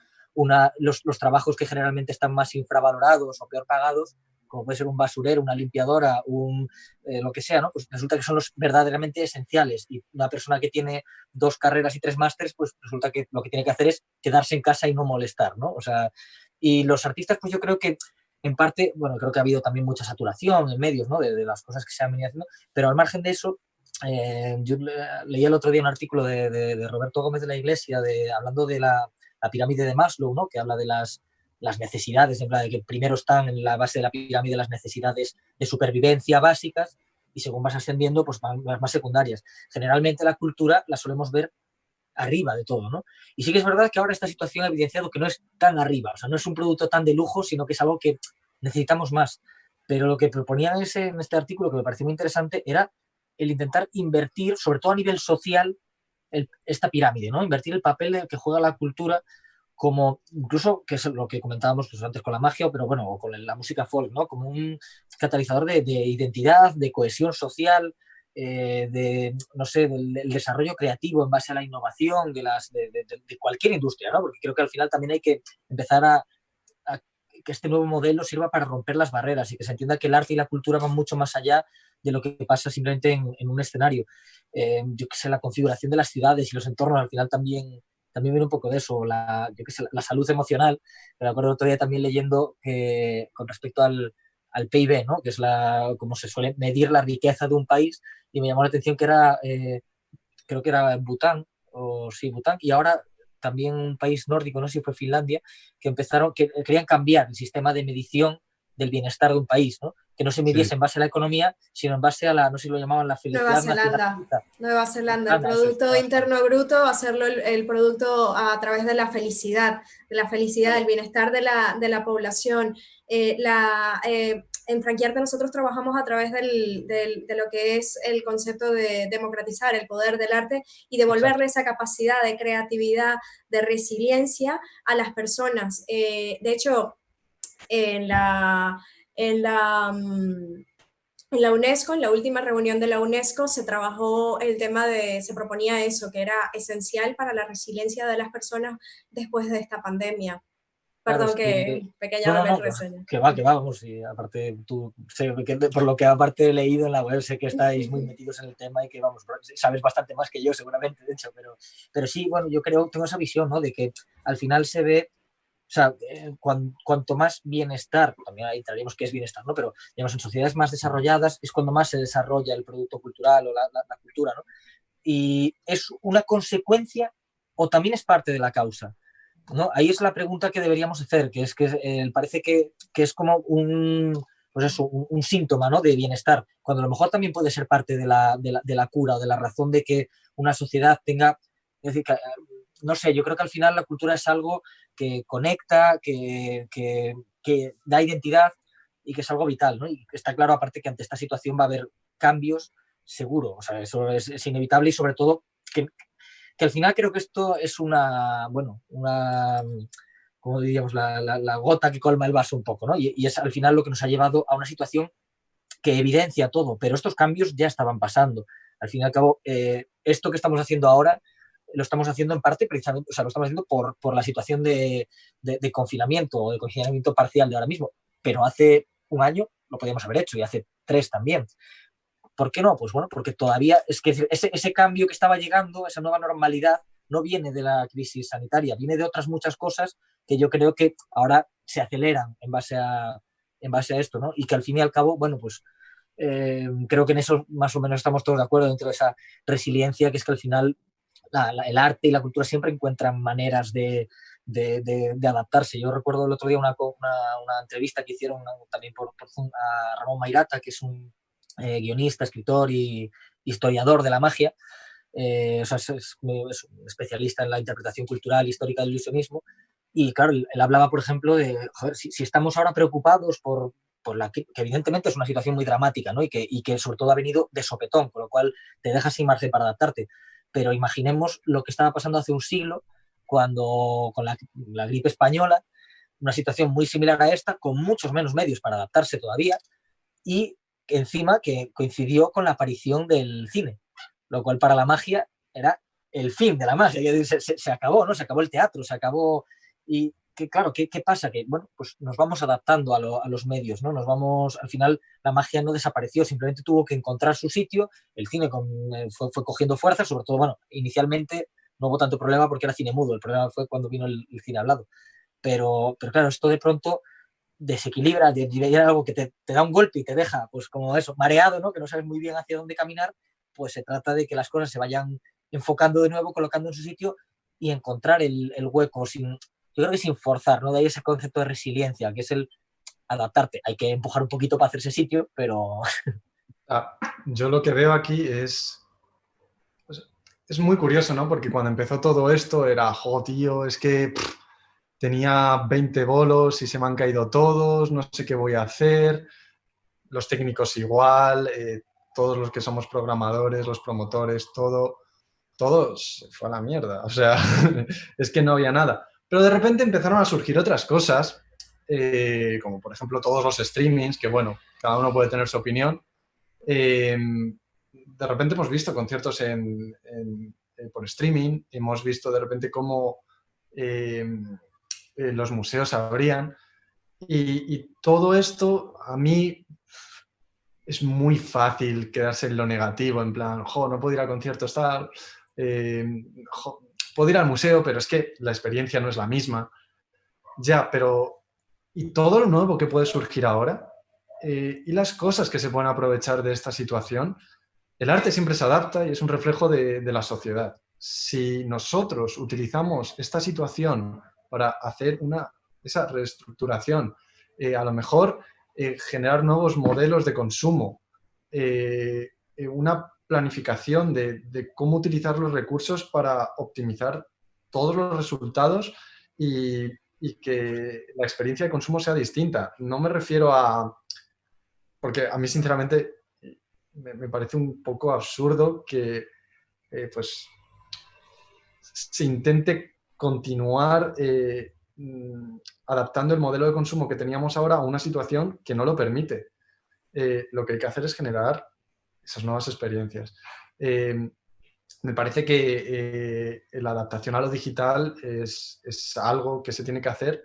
los trabajos que generalmente están más infravalorados o peor pagados, como puede ser un basurero, una limpiadora, lo que sea, ¿no? Pues resulta que son los verdaderamente esenciales. Y una persona que tiene 2 carreras y 3 másteres, pues resulta que lo que tiene que hacer es quedarse en casa y no molestar, ¿no? O sea, y los artistas, pues yo creo que en parte, bueno, creo que ha habido también mucha saturación en medios, ¿no? De las cosas que se han venido haciendo, pero al margen de eso, yo leí el otro día un artículo de Roberto Gómez de la Iglesia hablando de la pirámide de Maslow, ¿no? Que habla de las necesidades, en plan de que primero están en la base de la pirámide las necesidades de supervivencia básicas y según vas ascendiendo, pues van las más secundarias. Generalmente la cultura la solemos ver arriba de todo, ¿no? Y sí que es verdad que ahora esta situación ha evidenciado que no es tan arriba, o sea, no es un producto tan de lujo, sino que es algo que necesitamos más. Pero lo que proponían en este artículo, que me pareció muy interesante, era el intentar invertir, sobre todo a nivel social, esta pirámide, ¿no? Invertir el papel que juega la cultura como, incluso, que es lo que comentábamos pues, antes con la magia, pero bueno, o con la música folk, ¿no? Como un catalizador de identidad, de cohesión social, no sé, del desarrollo creativo en base a la innovación de cualquier industria, ¿no? Porque creo que al final también hay que empezar a que este nuevo modelo sirva para romper las barreras y que se entienda que el arte y la cultura van mucho más allá de lo que pasa simplemente en un escenario. Yo qué sé, la configuración de las ciudades y los entornos al final también viene un poco de eso, yo qué sé, la salud emocional. Me acuerdo otro día también leyendo que con respecto al PIB, ¿no? Que es como se suele medir la riqueza de un país, y me llamó la atención que creo que era Bután, Bután, y ahora también un país nórdico, no sé si fue Finlandia, que querían cambiar el sistema de medición del bienestar de un país, ¿no? Que no se midiese en base a la economía, sino en base a no sé si lo llamaban la Nueva felicidad nacional. Zelanda, Nueva Zelanda, el Producto Interno Bruto, hacerlo el producto a través de la felicidad, del bienestar de la población. En Franquiarte nosotros trabajamos a través de lo que es el concepto de democratizar el poder del arte y devolverle esa capacidad de creatividad, de resiliencia a las personas. De hecho, en la UNESCO, en la última reunión de la UNESCO, se trabajó el tema se proponía eso, que era esencial para la resiliencia de las personas después de esta pandemia. Perdón, claro, que pequeña reseña. Que va, vamos, y aparte tú, sé que por lo que aparte he leído en la web, sé que estáis muy metidos en el tema y que, vamos, sabes bastante más que yo seguramente, de hecho, pero sí, bueno, yo tengo esa visión, ¿no? De que al final se ve, o sea, cuanto más bienestar, también ahí traeríamos qué es bienestar, ¿no? Pero, digamos, en sociedades más desarrolladas es cuando más se desarrolla el producto cultural o la cultura, ¿no? Y es una consecuencia o también es parte de la causa, ¿no? Ahí es la pregunta que deberíamos hacer, que es que parece que es como pues eso, un síntoma, ¿no? De bienestar, cuando a lo mejor también puede ser parte de la cura o de la razón de que una sociedad tenga, es decir, no sé, yo creo que al final la cultura es algo que conecta, que da identidad y que es algo vital, ¿no? Y está claro aparte que ante esta situación va a haber cambios seguro, o sea, eso es inevitable y sobre todo que al final creo que esto es como diríamos, la gota que colma el vaso un poco, ¿no? Y es al final lo que nos ha llevado a una situación que evidencia todo, pero estos cambios ya estaban pasando. Al fin y al cabo, esto que estamos haciendo ahora lo estamos haciendo en parte precisamente, o sea, lo estamos haciendo por la situación de confinamiento o de confinamiento parcial de ahora mismo, pero hace un año lo podíamos haber hecho y hace 3 también. ¿Por qué no? Pues bueno, porque todavía es que ese cambio que estaba llegando, esa nueva normalidad, no viene de la crisis sanitaria, viene de otras muchas cosas que yo creo que ahora se aceleran en base a esto, ¿no? Y que al fin y al cabo, bueno, pues creo que en eso más o menos estamos todos de acuerdo dentro de esa resiliencia, que es que al final el arte y la cultura siempre encuentran maneras de adaptarse. Yo recuerdo el otro día una entrevista que hicieron también por Zoom a Ramón Mairata, que es un guionista, escritor y historiador de la magia, o sea, es un especialista en la interpretación cultural histórica del ilusionismo. Y claro, él hablaba, por ejemplo, de, joder, si estamos ahora preocupados por la que evidentemente es una situación muy dramática, ¿no? Y que sobre todo ha venido de sopetón, con lo cual te deja sin margen para adaptarte. Pero imaginemos lo que estaba pasando hace un siglo, cuando con la gripe española, una situación muy similar a esta, con muchos menos medios para adaptarse todavía, y encima que coincidió con la aparición del cine, lo cual para la magia era el fin de la magia. Se acabó, ¿no? Se acabó el teatro, se acabó. Y que, claro, ¿qué pasa? Que, bueno, pues nos vamos adaptando a los medios, ¿no? Nos vamos, al final, la magia no desapareció, simplemente tuvo que encontrar su sitio. El cine fue cogiendo fuerza, sobre todo, bueno, inicialmente no hubo tanto problema porque era cine mudo, el problema fue cuando vino el cine hablado. Pero claro, esto de pronto desequilibra, de algo que te da un golpe y te deja, pues como eso, mareado, ¿no? Que no sabes muy bien hacia dónde caminar, pues se trata de que las cosas se vayan enfocando de nuevo, colocando en su sitio y encontrar el hueco, yo creo que sin forzar, ¿no? De ahí ese concepto de resiliencia, que es el adaptarte. Hay que empujar un poquito para hacerse sitio, pero... Yo lo que veo aquí es muy curioso, ¿no? Porque cuando empezó todo esto era, jo, tío, es que tenía 20 bolos y se me han caído todos, no sé qué voy a hacer, los técnicos igual, todos los que somos programadores, los promotores, todos se fue a la mierda, o sea, es que no había nada. Pero de repente empezaron a surgir otras cosas, como por ejemplo todos los streamings, que bueno, cada uno puede tener su opinión. De repente hemos visto conciertos por streaming, hemos visto de repente cómo los museos se abrían y todo esto a mí es muy fácil quedarse en lo negativo, en plan, jo, no puedo ir a conciertos tal, puedo ir al museo, pero es que la experiencia no es la misma. Ya, pero ¿y todo lo nuevo que puede surgir ahora? ¿Y las cosas que se pueden aprovechar de esta situación? El arte siempre se adapta y es un reflejo de la sociedad. Si nosotros utilizamos esta situación para hacer esa reestructuración, a lo mejor generar nuevos modelos de consumo, una planificación de cómo utilizar los recursos para optimizar todos los resultados y que la experiencia de consumo sea distinta. No me refiero a... Porque a mí, sinceramente, me parece un poco absurdo que pues se intente continuar adaptando el modelo de consumo que teníamos ahora a una situación que no lo permite. Lo que hay que hacer es generar esas nuevas experiencias. Me parece que la adaptación a lo digital es algo que se tiene que hacer,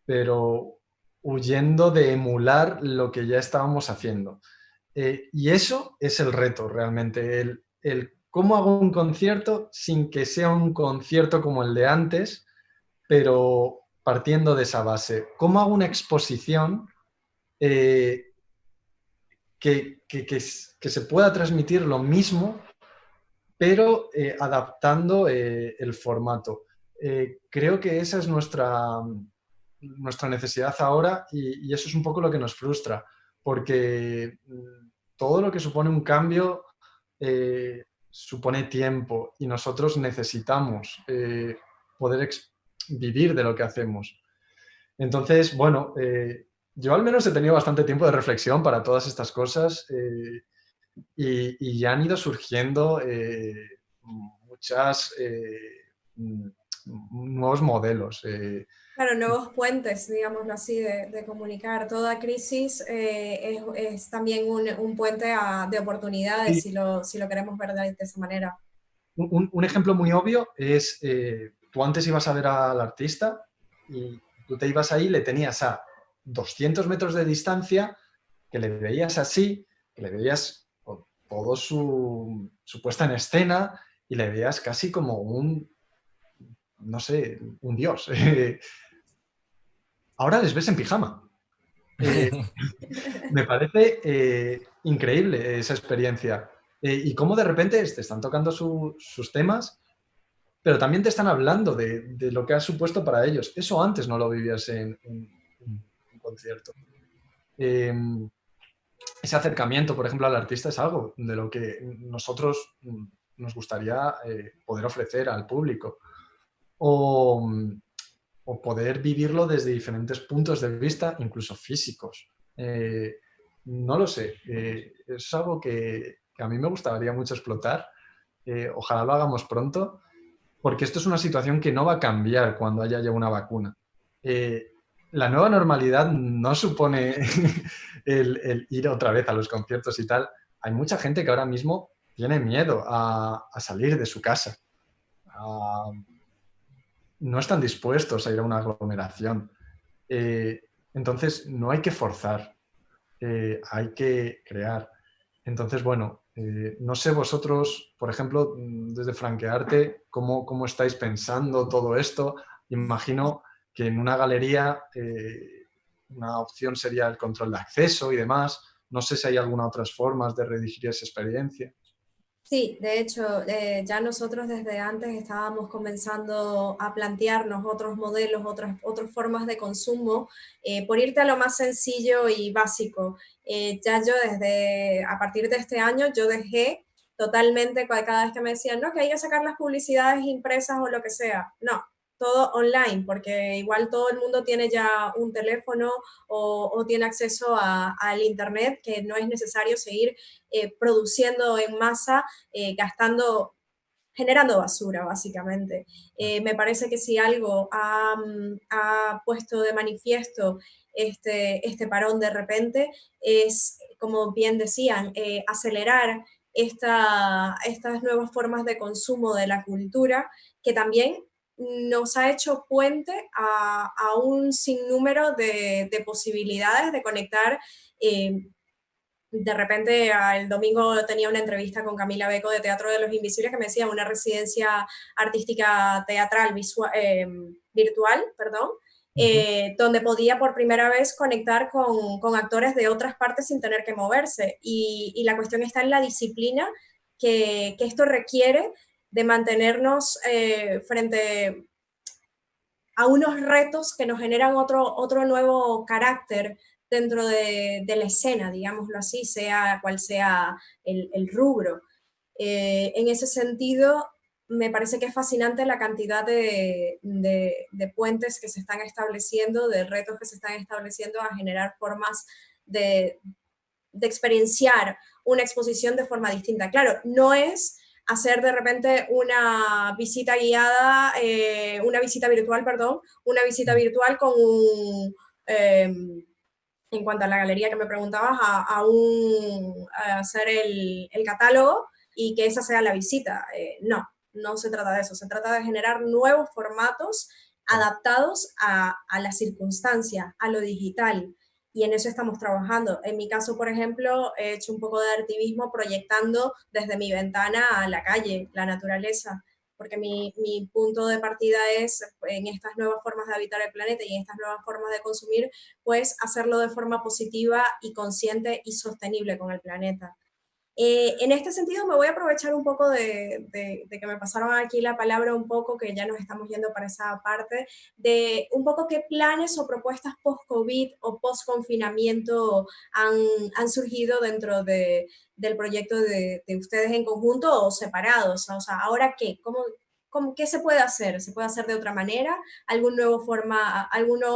pero huyendo de emular lo que ya estábamos haciendo. Y eso es el reto realmente, el cómo hago un concierto sin que sea un concierto como el de antes, pero partiendo de esa base. ¿Cómo hago una exposición que se pueda transmitir lo mismo, pero adaptando el formato? Creo que esa es nuestra necesidad ahora y eso es un poco lo que nos frustra, porque todo lo que supone un cambio supone tiempo y nosotros necesitamos poder vivir de lo que hacemos. Entonces, bueno, yo al menos he tenido bastante tiempo de reflexión para todas estas cosas y ya han ido surgiendo muchas nuevos modelos. Claro, nuevos puentes, digámoslo así, de comunicar. Toda crisis es también un puente de oportunidades, Sí. si lo queremos ver de esa manera. Un ejemplo muy obvio es, tú antes ibas a ver al artista y tú te ibas ahí, le tenías a 200 metros de distancia, que le veías así, que le veías todo su puesta en escena y le veías casi como no sé, un dios. Ahora les ves en pijama. Me parece increíble esa experiencia. Y cómo de repente te están tocando sus temas, pero también te están hablando de lo que ha supuesto para ellos. Eso antes no lo vivías en un concierto. ese acercamiento, por ejemplo, al artista es algo de lo que nosotros nos gustaría poder ofrecer al público. O, o poder vivirlo desde diferentes puntos de vista, incluso físicos. No lo sé, es algo que a mí me gustaría mucho explotar. Ojalá lo hagamos pronto, porque esto es una situación que no va a cambiar cuando haya ya una vacuna. La nueva normalidad no supone el ir otra vez a los conciertos y tal. Hay mucha gente que ahora mismo tiene miedo a salir de su casa, no están dispuestos a ir a una aglomeración. Entonces, no hay que forzar, hay que crear. Entonces, bueno, no sé vosotros, por ejemplo, desde Franquearte, ¿cómo estáis pensando todo esto? Imagino que en una galería una opción sería el control de acceso y demás. No sé si hay alguna otras formas de redirigir esa experiencia. Sí, de hecho, ya nosotros desde antes estábamos comenzando a plantearnos otros modelos, otras formas de consumo, por irte a lo más sencillo y básico. Ya yo a partir de este año, yo dejé totalmente, cada vez que me decían, no, que hay que sacar las publicidades impresas o lo que sea. No, todo online, porque igual todo el mundo tiene ya un teléfono o tiene acceso al internet, que no es necesario seguir produciendo en masa, generando basura, básicamente. Me parece que si algo ha puesto de manifiesto este parón de repente es, como bien decían, acelerar estas nuevas formas de consumo de la cultura, que también nos ha hecho puente a un sinnúmero de posibilidades de conectar. De repente el domingo tenía una entrevista con Camila Beco de Teatro de los Invisibles que me decía una residencia artística teatral virtual, perdón, donde podía por primera vez conectar con actores de otras partes sin tener que moverse. Y la cuestión está en la disciplina que esto requiere de mantenernos frente a unos retos que nos generan otro nuevo carácter dentro de la escena, digámoslo así, sea cual sea el rubro. En ese sentido, me parece que es fascinante la cantidad de puentes que se están estableciendo, de retos que se están estableciendo a generar formas de experienciar una exposición de forma distinta. Claro, no es hacer de repente una visita guiada, una visita virtual, perdón, una visita virtual con en cuanto a la galería que me preguntabas, a hacer el catálogo y que esa sea la visita. No, no se trata de eso, se trata de generar nuevos formatos adaptados a la circunstancia, a lo digital. Y en eso estamos trabajando. En mi caso, por ejemplo, he hecho un poco de activismo proyectando desde mi ventana a la calle, la naturaleza, porque mi punto de partida es en estas nuevas formas de habitar el planeta y en estas nuevas formas de consumir, pues hacerlo de forma positiva y consciente y sostenible con el planeta. En este sentido me voy a aprovechar un poco de que me pasaron aquí la palabra un poco, que ya nos estamos yendo para esa parte, de un poco qué planes o propuestas post-COVID o post-confinamiento han surgido dentro del proyecto de ustedes en conjunto o separados. O sea, ¿ahora qué? ¿Qué se puede hacer? ¿Se puede hacer de otra manera? ¿Algún nuevo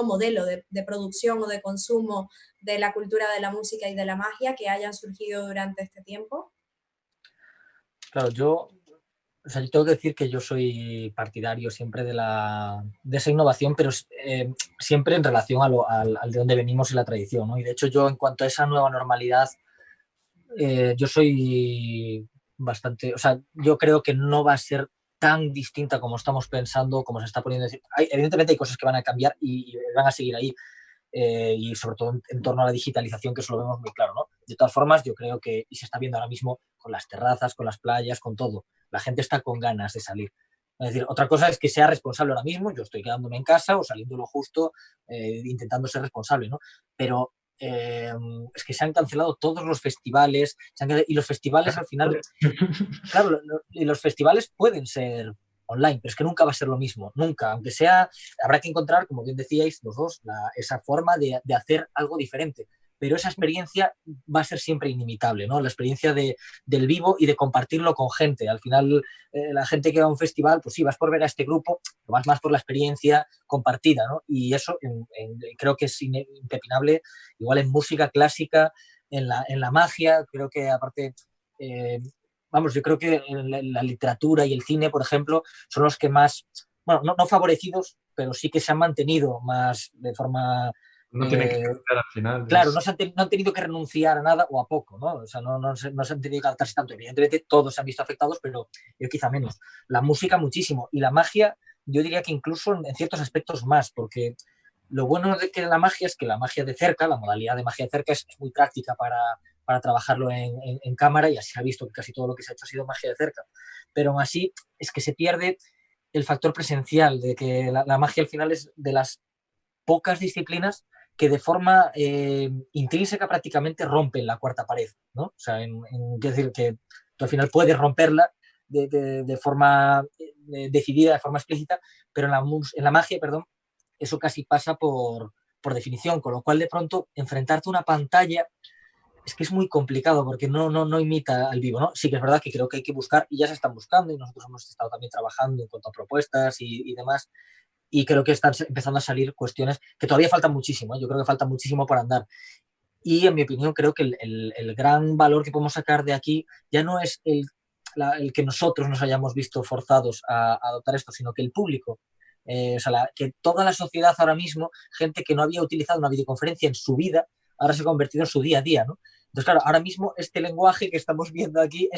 modelo de producción o de consumo de la cultura de la música y de la magia que hayan surgido durante este tiempo? Claro, yo tengo que decir que yo soy partidario siempre de esa innovación, pero siempre en relación al de donde venimos y la tradición, ¿no? Y de hecho yo, en cuanto a esa nueva normalidad, yo soy bastante, o sea, yo creo que no va a ser tan distinta como estamos pensando, como se está poniendo. Evidentemente hay cosas que van a cambiar y van a seguir ahí, y sobre todo en torno a la digitalización, que eso lo vemos muy claro, ¿no? De todas formas, yo creo que, y se está viendo ahora mismo con las terrazas, con las playas, con todo, la gente está con ganas de salir. Es decir, otra cosa es que sea responsable ahora mismo, yo estoy quedándome en casa o saliendo lo justo, intentando ser responsable, ¿no? Pero es que se han cancelado todos los festivales, y los festivales al final, claro, y los festivales pueden ser online, pero es que nunca va a ser lo mismo, nunca, aunque sea, habrá que encontrar, como bien decíais los dos, esa forma de hacer algo diferente, pero esa experiencia va a ser siempre inimitable, ¿no? La experiencia del vivo y de compartirlo con gente. Al final, la gente que va a un festival, pues sí, vas por ver a este grupo, pero vas más por la experiencia compartida, ¿no? Y eso creo que es impepinable, igual en música clásica, en la magia, creo que aparte... vamos, yo creo que en la literatura y el cine, por ejemplo, son los que más, bueno, no favorecidos, pero sí que se han mantenido más de forma... No tienen que cambiar al final. Claro, no han tenido que renunciar a nada o a poco, ¿no? O sea, no se han tenido que adaptarse tanto. Evidentemente, todos se han visto afectados, pero yo quizá menos. La música muchísimo. Y la magia, yo diría que incluso en ciertos aspectos más, porque lo bueno de que la magia es que la magia de cerca, la modalidad de magia de cerca es muy práctica para trabajarlo en cámara, y así se ha visto que casi todo lo que se ha hecho ha sido magia de cerca. Pero aún así es que se pierde el factor presencial, de que la magia al final es de las pocas disciplinas que de forma intrínseca prácticamente rompen la cuarta pared, ¿no? O sea, quiero decir que tú al final puedes romperla de forma decidida, de forma explícita, pero en la magia, perdón, eso casi pasa por definición, con lo cual de pronto enfrentarte a una pantalla es que es muy complicado porque no imita al vivo, ¿no? Sí que es verdad que creo que hay que buscar, y ya se están buscando, y nosotros hemos estado también trabajando en cuanto a propuestas y demás, y creo que están empezando a salir cuestiones que todavía faltan muchísimo, ¿eh? Yo creo que falta muchísimo por andar. Y en mi opinión creo que el gran valor que podemos sacar de aquí ya no es el que nosotros nos hayamos visto forzados a adoptar esto, sino que el público, o sea, que toda la sociedad ahora mismo, gente que no había utilizado una videoconferencia en su vida, ahora se ha convertido en su día a día, ¿no? Entonces, claro, ahora mismo este lenguaje que estamos viendo aquí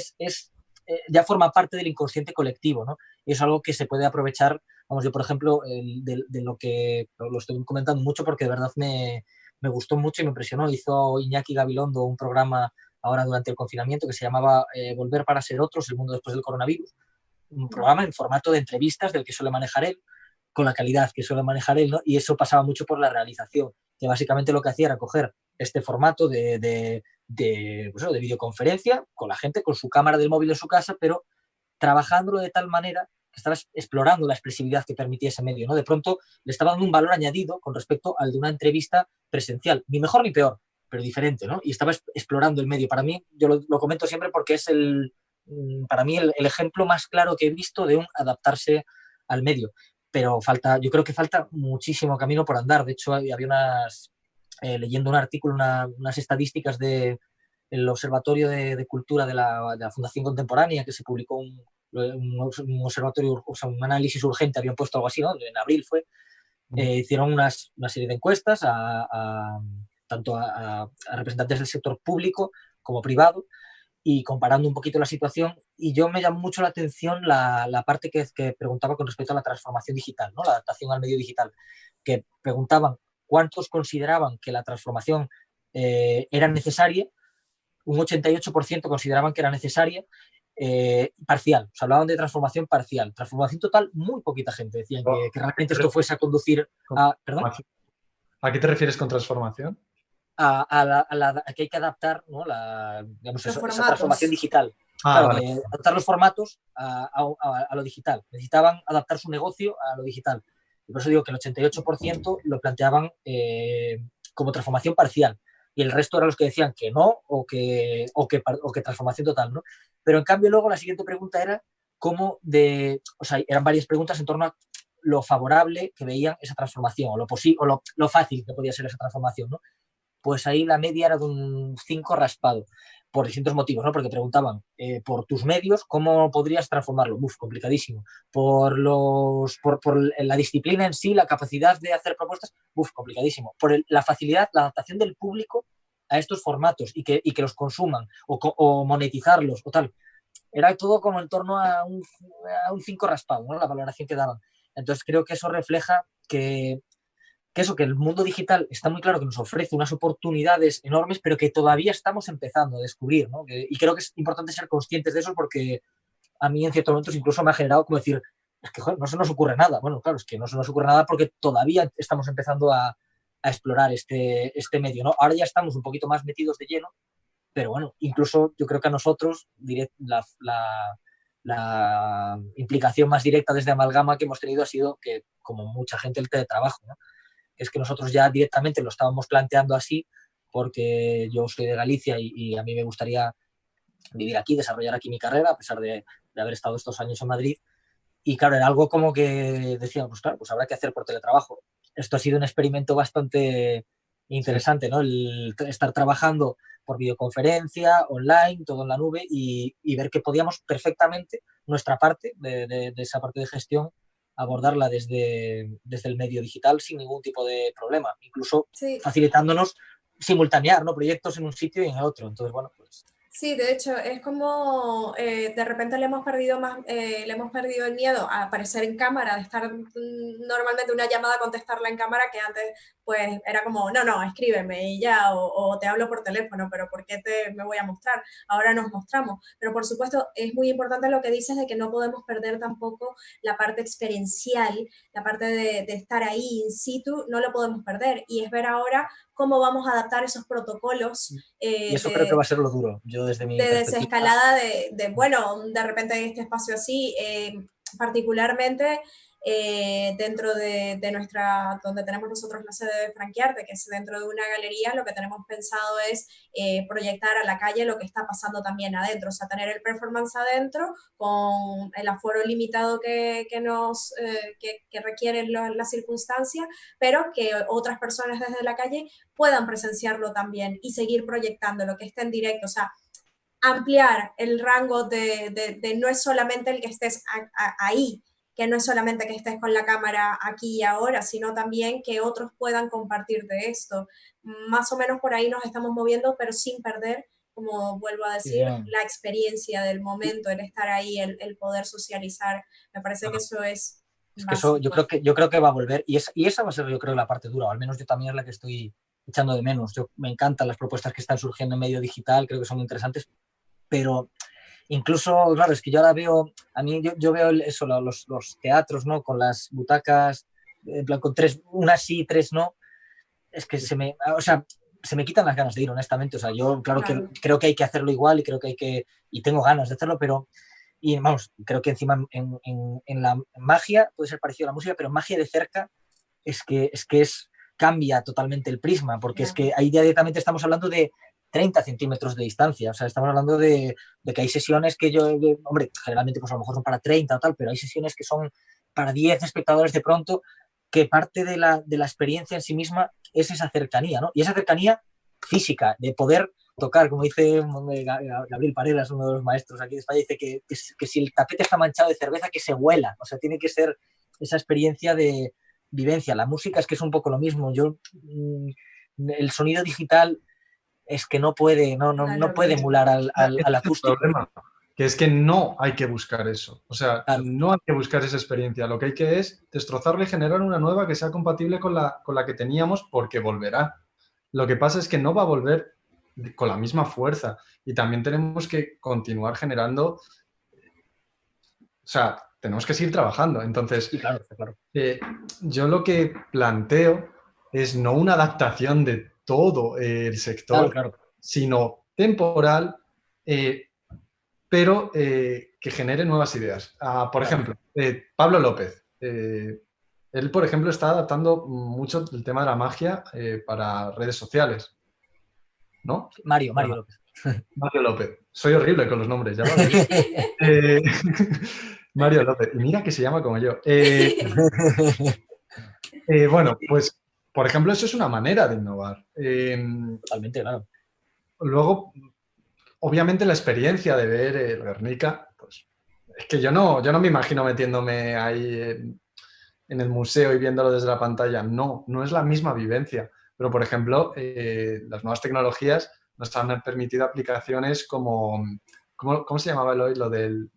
ya forma parte del inconsciente colectivo, ¿no? Y es algo que se puede aprovechar. Vamos, yo, por ejemplo, de lo que lo estoy comentando mucho porque de verdad me gustó mucho y me impresionó. Hizo Iñaki Gabilondo un programa ahora durante el confinamiento que se llamaba Volver para ser otros, el mundo después del coronavirus. Un programa en formato de entrevistas del que suele manejar él, con la calidad que suele manejar él, ¿no? Y eso pasaba mucho por la realización, que básicamente lo que hacía era coger este formato de videoconferencia con la gente, con su cámara del móvil en su casa, pero trabajándolo de tal manera que estaba explorando la expresividad que permitía ese medio, ¿no? De pronto le estaba dando un valor añadido con respecto al de una entrevista presencial, ni mejor ni peor, pero diferente, ¿no? Y estaba explorando el medio. Para mí, yo lo comento siempre porque es para mí el ejemplo más claro que he visto de un adaptarse al medio. Pero yo creo que falta muchísimo camino por andar. De hecho, había leyendo un artículo, unas estadísticas del Observatorio de Cultura de la Fundación Contemporánea, que se publicó un observatorio, o sea, un análisis urgente, habían puesto algo así, ¿no? En abril fue. Hicieron una serie de encuestas tanto a representantes del sector público como privado, y comparando un poquito la situación, y yo me llamó mucho la atención la parte que preguntaba con respecto a la transformación digital, ¿no? La adaptación al medio digital, que preguntaban cuántos consideraban que la transformación era necesaria. Un 88% consideraban que era necesaria, parcial, o sea, hablaban de transformación parcial. Transformación total, muy poquita gente decían que realmente esto fuese a conducir a... ¿Perdón? ¿A qué te refieres con transformación? A que hay que adaptar, ¿no? Esa transformación digital. Claro, vale. Adaptar los formatos a lo digital. Necesitaban adaptar su negocio a lo digital. Y por eso digo que el 88% lo planteaban como transformación parcial. Y el resto eran los que decían que no o que transformación total, ¿no? Pero en cambio luego la siguiente pregunta era cómo o sea, eran varias preguntas en torno a lo favorable que veían esa transformación, o lo fácil que podía ser esa transformación, ¿no? Pues ahí la media era de un 5 raspado, por distintos motivos, ¿no? Porque preguntaban por tus medios, ¿cómo podrías transformarlo? Uf, complicadísimo. Por la disciplina en sí, la capacidad de hacer propuestas, uf, complicadísimo. Por la facilidad, la adaptación del público a estos formatos y que los consuman o monetizarlos o tal. Era todo como en torno a un 5 raspado, ¿no? La valoración que daban. Entonces creo que eso refleja que el mundo digital está muy claro que nos ofrece unas oportunidades enormes, pero que todavía estamos empezando a descubrir, ¿no? Y creo que es importante ser conscientes de eso, porque a mí en ciertos momentos incluso me ha generado como decir, es que joder, no se nos ocurre nada. Bueno, claro, es que no se nos ocurre nada porque todavía estamos empezando a explorar este medio, ¿no? Ahora ya estamos un poquito más metidos de lleno, pero bueno, incluso yo creo que a nosotros la implicación más directa desde Amalgama que hemos tenido ha sido que, como mucha gente, el teletrabajo, ¿no? Es que nosotros ya directamente lo estábamos planteando así, porque yo soy de Galicia y a mí me gustaría vivir aquí, desarrollar aquí mi carrera, a pesar de haber estado estos años en Madrid. Y claro, era algo como que decía, pues claro, pues habrá que hacer por teletrabajo. Esto ha sido un experimento bastante interesante, ¿no? El estar trabajando por videoconferencia, online, todo en la nube y ver que podíamos perfectamente nuestra parte de esa parte de gestión abordarla desde el medio digital sin ningún tipo de problema, incluso Sí. facilitándonos simultanear, ¿no? Proyectos en un sitio y en el otro. Entonces, bueno, pues... Sí, de hecho, es como de repente le hemos perdido el miedo a aparecer en cámara, de estar normalmente una llamada, contestarla en cámara, que antes pues era como, no, escríbeme y ya, o te hablo por teléfono, pero ¿por qué me voy a mostrar? Ahora nos mostramos. Pero por supuesto, es muy importante lo que dices de que no podemos perder tampoco la parte experiencial, la parte de estar ahí in situ, no lo podemos perder. Y es ver ahora cómo vamos a adaptar esos protocolos y eso creo que va a ser lo duro, yo desde mi de perspectiva. desescalada bueno, de repente en este espacio así, particularmente dentro de nuestra, donde tenemos nosotros la sede de Franquiarte, que es dentro de una galería, lo que tenemos pensado es proyectar a la calle lo que está pasando también adentro, o sea, tener el performance adentro con el aforo limitado que requieren las circunstancias, pero que otras personas desde la calle puedan presenciarlo también y seguir proyectando lo que esté en directo, o sea, ampliar el rango de no es solamente el que estés ahí, que no es solamente que estés con la cámara aquí y ahora, sino también que otros puedan compartir de esto. Más o menos por ahí nos estamos moviendo, pero sin perder, como vuelvo a decir, la experiencia del momento, el estar ahí, el poder socializar. Me parece que eso es que eso básico. yo creo que va a volver y esa va a ser yo creo la parte dura, o al menos yo también es la que estoy echando de menos. Me encantan las propuestas que están surgiendo en medio digital, creo que son muy interesantes, pero incluso, claro, es que yo ahora veo, a mí yo veo eso, los teatros, ¿no? Con las butacas, en plan, con tres, una sí, tres no, es que se me quitan las ganas de ir, honestamente. O sea, yo claro que creo que hay que hacerlo igual y creo que y tengo ganas de hacerlo, pero y vamos, creo que encima en la magia puede ser parecido a la música, pero magia de cerca cambia totalmente el prisma, porque es que ahí directamente estamos hablando de 30 centímetros de distancia, o sea, estamos hablando de que hay sesiones que hombre, generalmente pues a lo mejor son para 30 o tal, pero hay sesiones que son para 10 espectadores de pronto, que parte de la experiencia en sí misma es esa cercanía, ¿no? Y esa cercanía física, de poder tocar, como dice Gabriel Parelas, uno de los maestros aquí de España, dice que si el tapete está manchado de cerveza, que se huela, o sea, tiene que ser esa experiencia de vivencia. La música es que es un poco lo mismo. El sonido digital es que no puede emular al acústico. Problema, que es que no hay que buscar eso. O sea, claro, no hay que buscar esa experiencia. Lo que hay que es destrozarla y generar una nueva que sea compatible con la que teníamos, porque volverá. Lo que pasa es que no va a volver con la misma fuerza y también tenemos que continuar generando, o sea, tenemos que seguir trabajando. Entonces, sí, claro. yo lo que planteo es no una adaptación de todo el sector, sino temporal, pero que genere nuevas ideas. Por ejemplo, Pablo López. Él, por ejemplo, está adaptando mucho el tema de la magia para redes sociales, ¿no? Mario López. Mario López. Soy horrible con los nombres, ya lo Mario López. Y mira que se llama como yo. Bueno, pues, por ejemplo, eso es una manera de innovar. Totalmente, claro. Luego, obviamente, la experiencia de ver el Guernica, pues, es que yo no me imagino metiéndome ahí en el museo y viéndolo desde la pantalla. No es la misma vivencia. Pero, por ejemplo, las nuevas tecnologías nos han permitido aplicaciones como... ¿Cómo se llamaba hoy lo del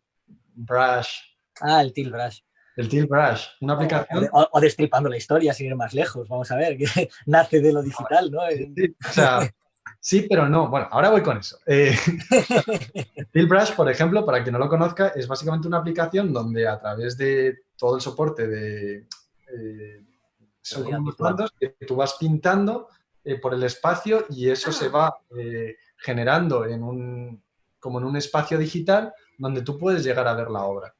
brush? El Tilt Brush. El Tilt Brush, una aplicación... O destripando la historia sin ir más lejos, vamos a ver, que nace de lo digital, ¿no? Sí, o sea, sí, pero no. Bueno, ahora voy con eso. Tilt Brush, por ejemplo, para quien no lo conozca, es básicamente una aplicación donde a través de todo el soporte de... son como unos mandos que tú vas pintando por el espacio y eso se va generando como en un espacio digital donde tú puedes llegar a ver la obra.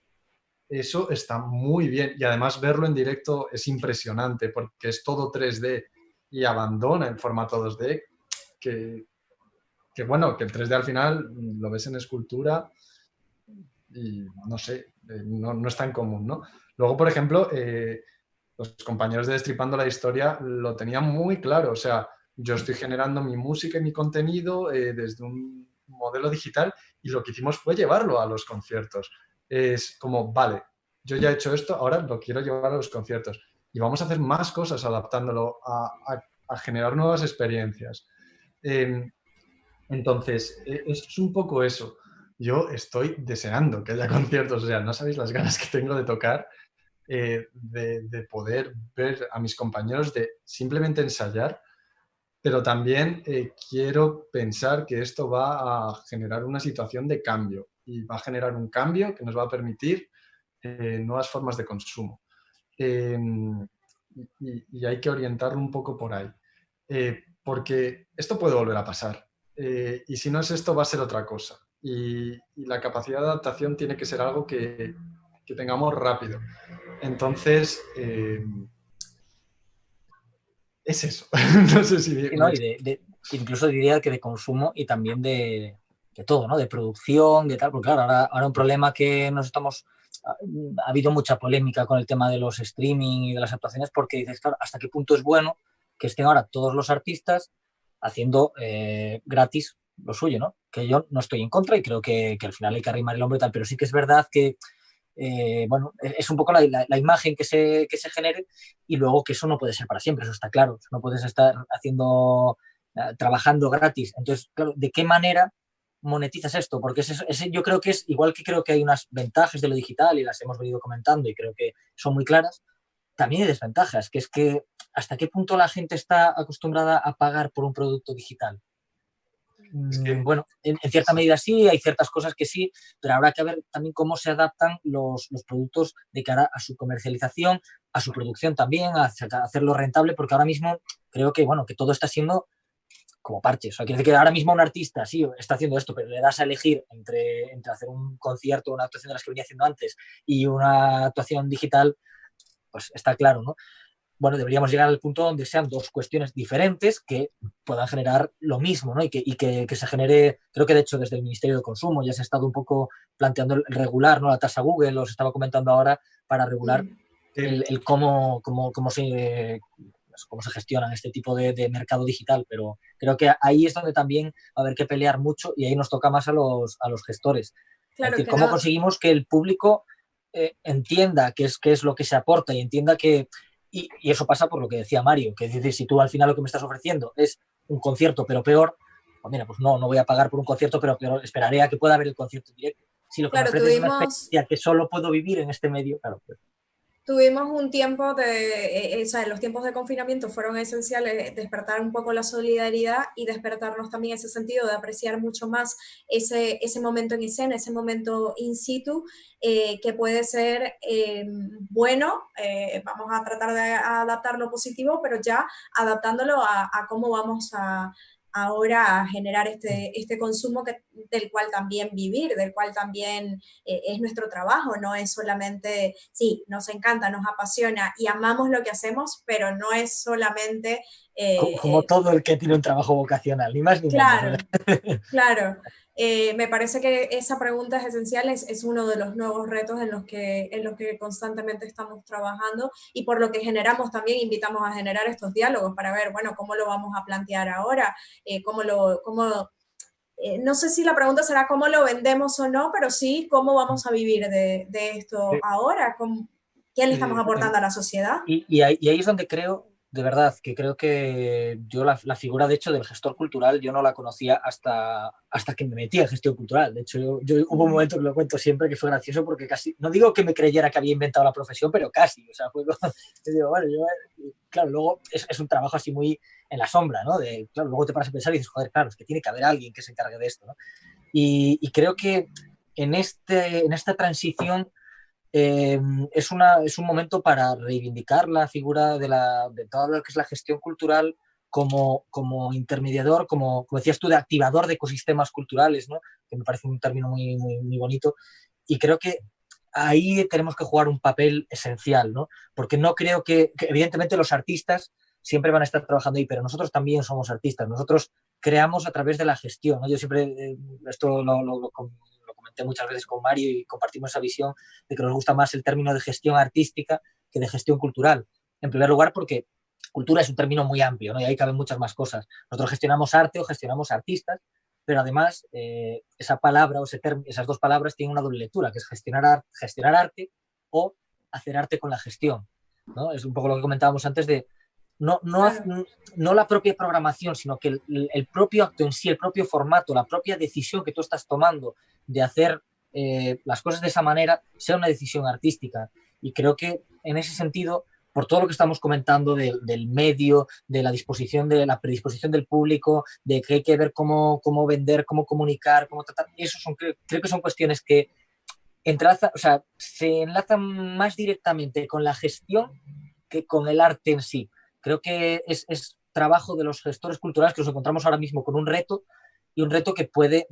Eso está muy bien y además verlo en directo es impresionante porque es todo 3D y abandona el formato 2D. bueno, que el 3D al final lo ves en escultura y no sé, no es tan común, ¿no? Luego, por ejemplo, los compañeros de Destripando la Historia lo tenían muy claro, o sea, yo estoy generando mi música y mi contenido desde un modelo digital y lo que hicimos fue llevarlo a los conciertos. Es como, vale, yo ya he hecho esto, ahora lo quiero llevar a los conciertos y vamos a hacer más cosas adaptándolo a generar nuevas experiencias. Entonces, es un poco eso. Yo estoy deseando que haya conciertos, o sea, no sabéis las ganas que tengo de tocar, de poder ver a mis compañeros, de simplemente ensayar, pero también quiero pensar que esto va a generar una situación de cambio y va a generar un cambio que nos va a permitir nuevas formas de consumo. Y hay que orientarlo un poco por ahí. Porque esto puede volver a pasar. Y si no es esto, va a ser otra cosa. Y la capacidad de adaptación tiene que ser algo que tengamos rápido. Entonces, es eso. No sé si... Sí, ¿no? Incluso diría que de consumo y también de todo, ¿no? De producción, de tal, porque claro, ahora un problema que nos estamos... Ha habido mucha polémica con el tema de los streaming y de las actuaciones porque dices, claro, ¿hasta qué punto es bueno que estén ahora todos los artistas haciendo gratis lo suyo, ¿no? Que yo no estoy en contra y creo que al final hay que arrimar el hombro y tal, pero sí que es verdad que bueno, es un poco la imagen que se genere y luego que eso no puede ser para siempre, eso está claro, no puedes estar haciendo, trabajando gratis. Entonces, claro, ¿de qué manera monetizas esto? Porque yo creo que es, igual que creo que hay unas ventajas de lo digital y las hemos venido comentando y creo que son muy claras, también hay desventajas, que es que hasta qué punto la gente está acostumbrada a pagar por un producto digital. Es que, bueno, en cierta medida sí, hay ciertas cosas que sí, pero habrá que ver también cómo se adaptan los productos de cara a su comercialización, a su producción también, a hacerlo rentable, porque ahora mismo creo que, bueno, que todo está siendo como parches. O sea, quiere decir que ahora mismo un artista sí está haciendo esto, pero le das a elegir entre hacer un concierto, una actuación de las que venía haciendo antes y una actuación digital, pues está claro, ¿no? Bueno, deberíamos llegar al punto donde sean dos cuestiones diferentes que puedan generar lo mismo, ¿no? Y que se genere, creo que de hecho desde el Ministerio de Consumo ya se ha estado un poco planteando el regular, ¿no? La tasa Google, os estaba comentando ahora, para regular el cómo se gestionan este tipo de mercado digital, pero creo que ahí es donde también va a haber que pelear mucho y ahí nos toca más a los gestores. Claro, es decir, cómo conseguimos que el público entienda qué es lo que se aporta y entienda que y eso pasa por lo que decía Mario, que es decir, si tú al final lo que me estás ofreciendo es un concierto pero peor, pues mira, pues no voy a pagar por un concierto pero peor, esperaré a que pueda haber el concierto directo. Si lo que me ofreces es una experiencia que solo puedo vivir en este medio, claro. Tuvimos un tiempo o sea, los tiempos de confinamiento fueron esenciales, despertar un poco la solidaridad y despertarnos también ese sentido de apreciar mucho más ese momento en escena, ese momento in situ, que puede ser bueno, vamos a tratar de adaptar lo positivo, pero ya adaptándolo a cómo vamos ahora a generar este consumo del cual también vivir, del cual también es nuestro trabajo, no es solamente, sí, nos encanta, nos apasiona y amamos lo que hacemos, pero no es solamente... como todo el que tiene un trabajo vocacional, ni más ni claro, menos. Claro. Me parece que esa pregunta es esencial, es uno de los nuevos retos en los que constantemente estamos trabajando y por lo que generamos también, invitamos a generar estos diálogos para ver, bueno, cómo lo vamos a plantear ahora, no sé si la pregunta será cómo lo vendemos o no, pero sí cómo vamos a vivir de esto ahora, qué le estamos aportando a la sociedad. Y ahí es donde creo, de verdad, que creo que yo la figura, de hecho, del gestor cultural, yo no la conocía hasta que me metí en gestión cultural. De hecho, yo hubo un momento que lo cuento siempre que fue gracioso porque casi, no digo que me creyera que había inventado la profesión, pero casi. O sea, fue como, digo, bueno, claro, luego es un trabajo así muy en la sombra, ¿no? Claro, luego te paras a pensar y dices, joder, claro, es que tiene que haber alguien que se encargue de esto, ¿no? Y creo que en esta transición es un momento para reivindicar la figura de todo lo que es la gestión cultural como intermediador, como decías tú, de activador de ecosistemas culturales, ¿no? Que me parece un término muy, muy, muy bonito. Y creo que ahí tenemos que jugar un papel esencial, ¿no? Porque no creo que evidentemente los artistas siempre van a estar trabajando ahí, pero nosotros también somos artistas. Nosotros creamos a través de la gestión, ¿no? Yo siempre, esto lo comenté muchas veces con Mario y compartimos esa visión de que nos gusta más el término de gestión artística que de gestión cultural. En primer lugar, porque cultura es un término muy amplio, ¿no? Y ahí caben muchas más cosas. Nosotros gestionamos arte o gestionamos artistas, pero además esa palabra o esas dos palabras tienen una doble lectura, que es gestionar arte o hacer arte con la gestión, ¿no? Es un poco lo que comentábamos antes de no la propia programación, sino que el propio acto en sí, el propio formato, la propia decisión que tú estás tomando de hacer las cosas de esa manera sea una decisión artística. Y creo que en ese sentido, por todo lo que estamos comentando del medio, de la predisposición del público, de que hay que ver cómo vender, cómo comunicar, cómo tratar, creo que son cuestiones que se enlazan más directamente con la gestión que con el arte en sí. Creo que es trabajo de los gestores culturales que nos encontramos ahora mismo con un reto, y un reto que puede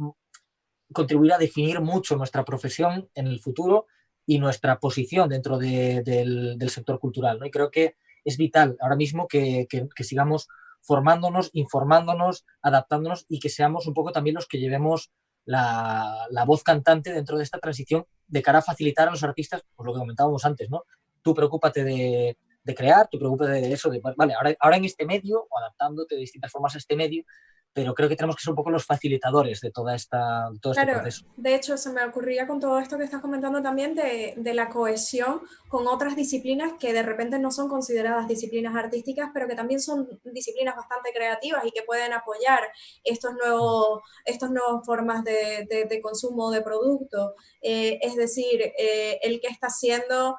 contribuir a definir mucho nuestra profesión en el futuro y nuestra posición dentro del sector cultural, ¿no? Y creo que es vital ahora mismo que sigamos formándonos, informándonos, adaptándonos, y que seamos un poco también los que llevemos la voz cantante dentro de esta transición de cara a facilitar a los artistas, pues lo que comentábamos antes, ¿no? Tú preocúpate de crear, tú preocúpate de eso, vale, ahora en este medio, o adaptándote de distintas formas a este medio, pero creo que tenemos que ser un poco los facilitadores de todo este proceso. De hecho, se me ocurría con todo esto que estás comentando también de la cohesión con otras disciplinas que de repente no son consideradas disciplinas artísticas, pero que también son disciplinas bastante creativas y que pueden apoyar estas nuevas formas de consumo de producto. Es decir, el que está haciendo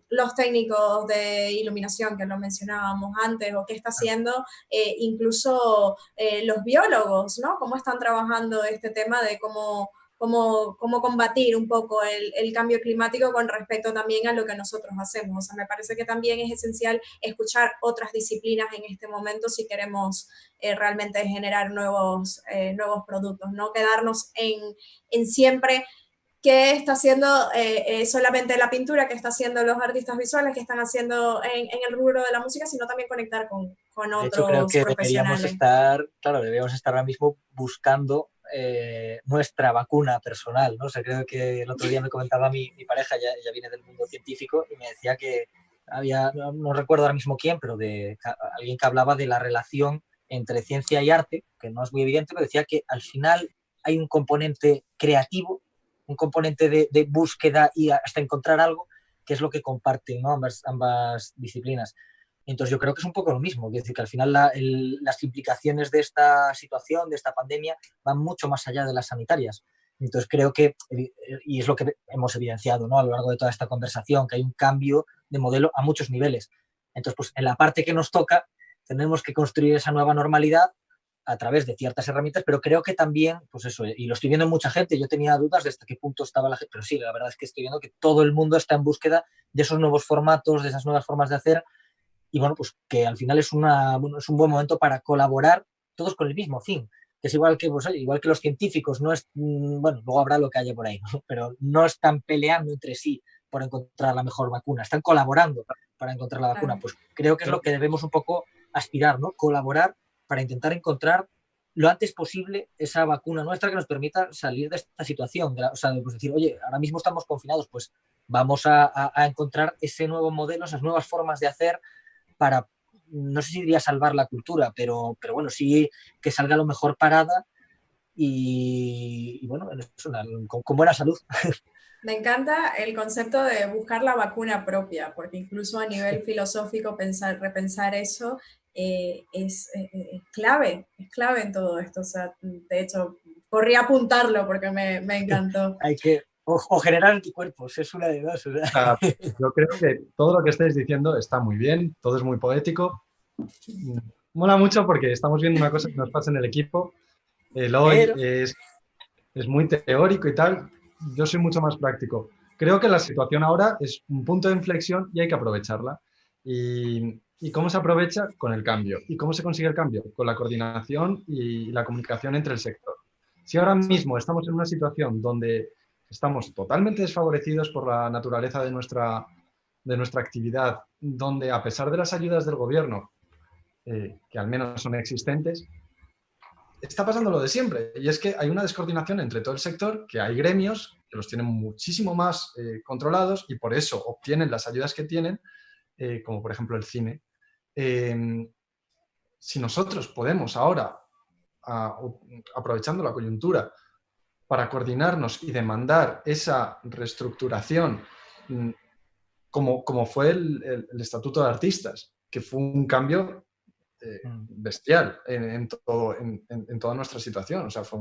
los técnicos de iluminación, que lo mencionábamos antes, o qué está haciendo incluso los biólogos, ¿no? Cómo están trabajando este tema de cómo combatir un poco el cambio climático con respecto también a lo que nosotros hacemos. O sea, me parece que también es esencial escuchar otras disciplinas en este momento si queremos realmente generar nuevos productos, no quedarnos en siempre qué está haciendo solamente la pintura, qué está haciendo los artistas visuales, qué están haciendo en el rubro de la música, sino también conectar con de otros hecho, creo que profesionales. deberíamos estar ahora mismo buscando nuestra vacuna personal, ¿no? O sea, creo que el otro día me comentaba mi pareja, ella viene del mundo científico, y me decía que había, no recuerdo ahora mismo quién, pero de alguien que hablaba de la relación entre ciencia y arte, que no es muy evidente, pero decía que al final hay un componente creativo, un componente de búsqueda y hasta encontrar algo, que es lo que comparten, ¿no? ambas disciplinas. Entonces yo creo que es un poco lo mismo, es decir, que al final las implicaciones de esta situación, de esta pandemia, van mucho más allá de las sanitarias. Entonces creo que, y es lo que hemos evidenciado, ¿no? A lo largo de toda esta conversación, que hay un cambio de modelo a muchos niveles. Entonces, pues en la parte que nos toca, tenemos que construir esa nueva normalidad a través de ciertas herramientas, pero creo que también, pues eso, y lo estoy viendo en mucha gente, yo tenía dudas de hasta qué punto estaba la gente, pero sí, la verdad es que estoy viendo que todo el mundo está en búsqueda de esos nuevos formatos, de esas nuevas formas de hacer, y bueno, pues que al final es un buen momento para colaborar todos con el mismo fin, que es igual que, pues, igual que los científicos, no es, bueno, luego habrá lo que haya por ahí, ¿no? Pero no están peleando entre sí por encontrar la mejor vacuna, están colaborando para encontrar la vacuna. Pues creo que es lo que debemos un poco aspirar, ¿no? Colaborar para intentar encontrar lo antes posible esa vacuna nuestra que nos permita salir de esta situación. O sea, pues decir, oye, ahora mismo estamos confinados, pues vamos a encontrar ese nuevo modelo, esas nuevas formas de hacer para, no sé si diría salvar la cultura, pero bueno, sí que salga lo mejor parada y bueno, con buena salud. Me encanta el concepto de buscar la vacuna propia, porque incluso a nivel filosófico repensar eso es clave en todo esto. O sea, de hecho, corrí a apuntarlo porque me encantó. Hay que o generar anticuerpos, es una de dos. ¿Verdad? Yo creo que todo lo que estáis diciendo está muy bien, todo es muy poético. Mola mucho porque estamos viendo una cosa que nos pasa en el equipo. El hoy es muy teórico y tal. Yo soy mucho más práctico. Creo que la situación ahora es un punto de inflexión y hay que aprovecharla. ¿Y cómo se aprovecha? Con el cambio. ¿Y cómo se consigue el cambio? Con la coordinación y la comunicación entre el sector. Si ahora mismo estamos en una situación donde estamos totalmente desfavorecidos por la naturaleza de nuestra actividad, donde a pesar de las ayudas del gobierno, que al menos son existentes, está pasando lo de siempre, y es que hay una descoordinación entre todo el sector, que hay gremios que los tienen muchísimo más controlados y por eso obtienen las ayudas que tienen, como por ejemplo el cine. Si nosotros podemos ahora, aprovechando la coyuntura, para coordinarnos y demandar esa reestructuración, como fue el Estatuto de Artistas, que fue un cambio bestial en toda nuestra situación, o sea, fue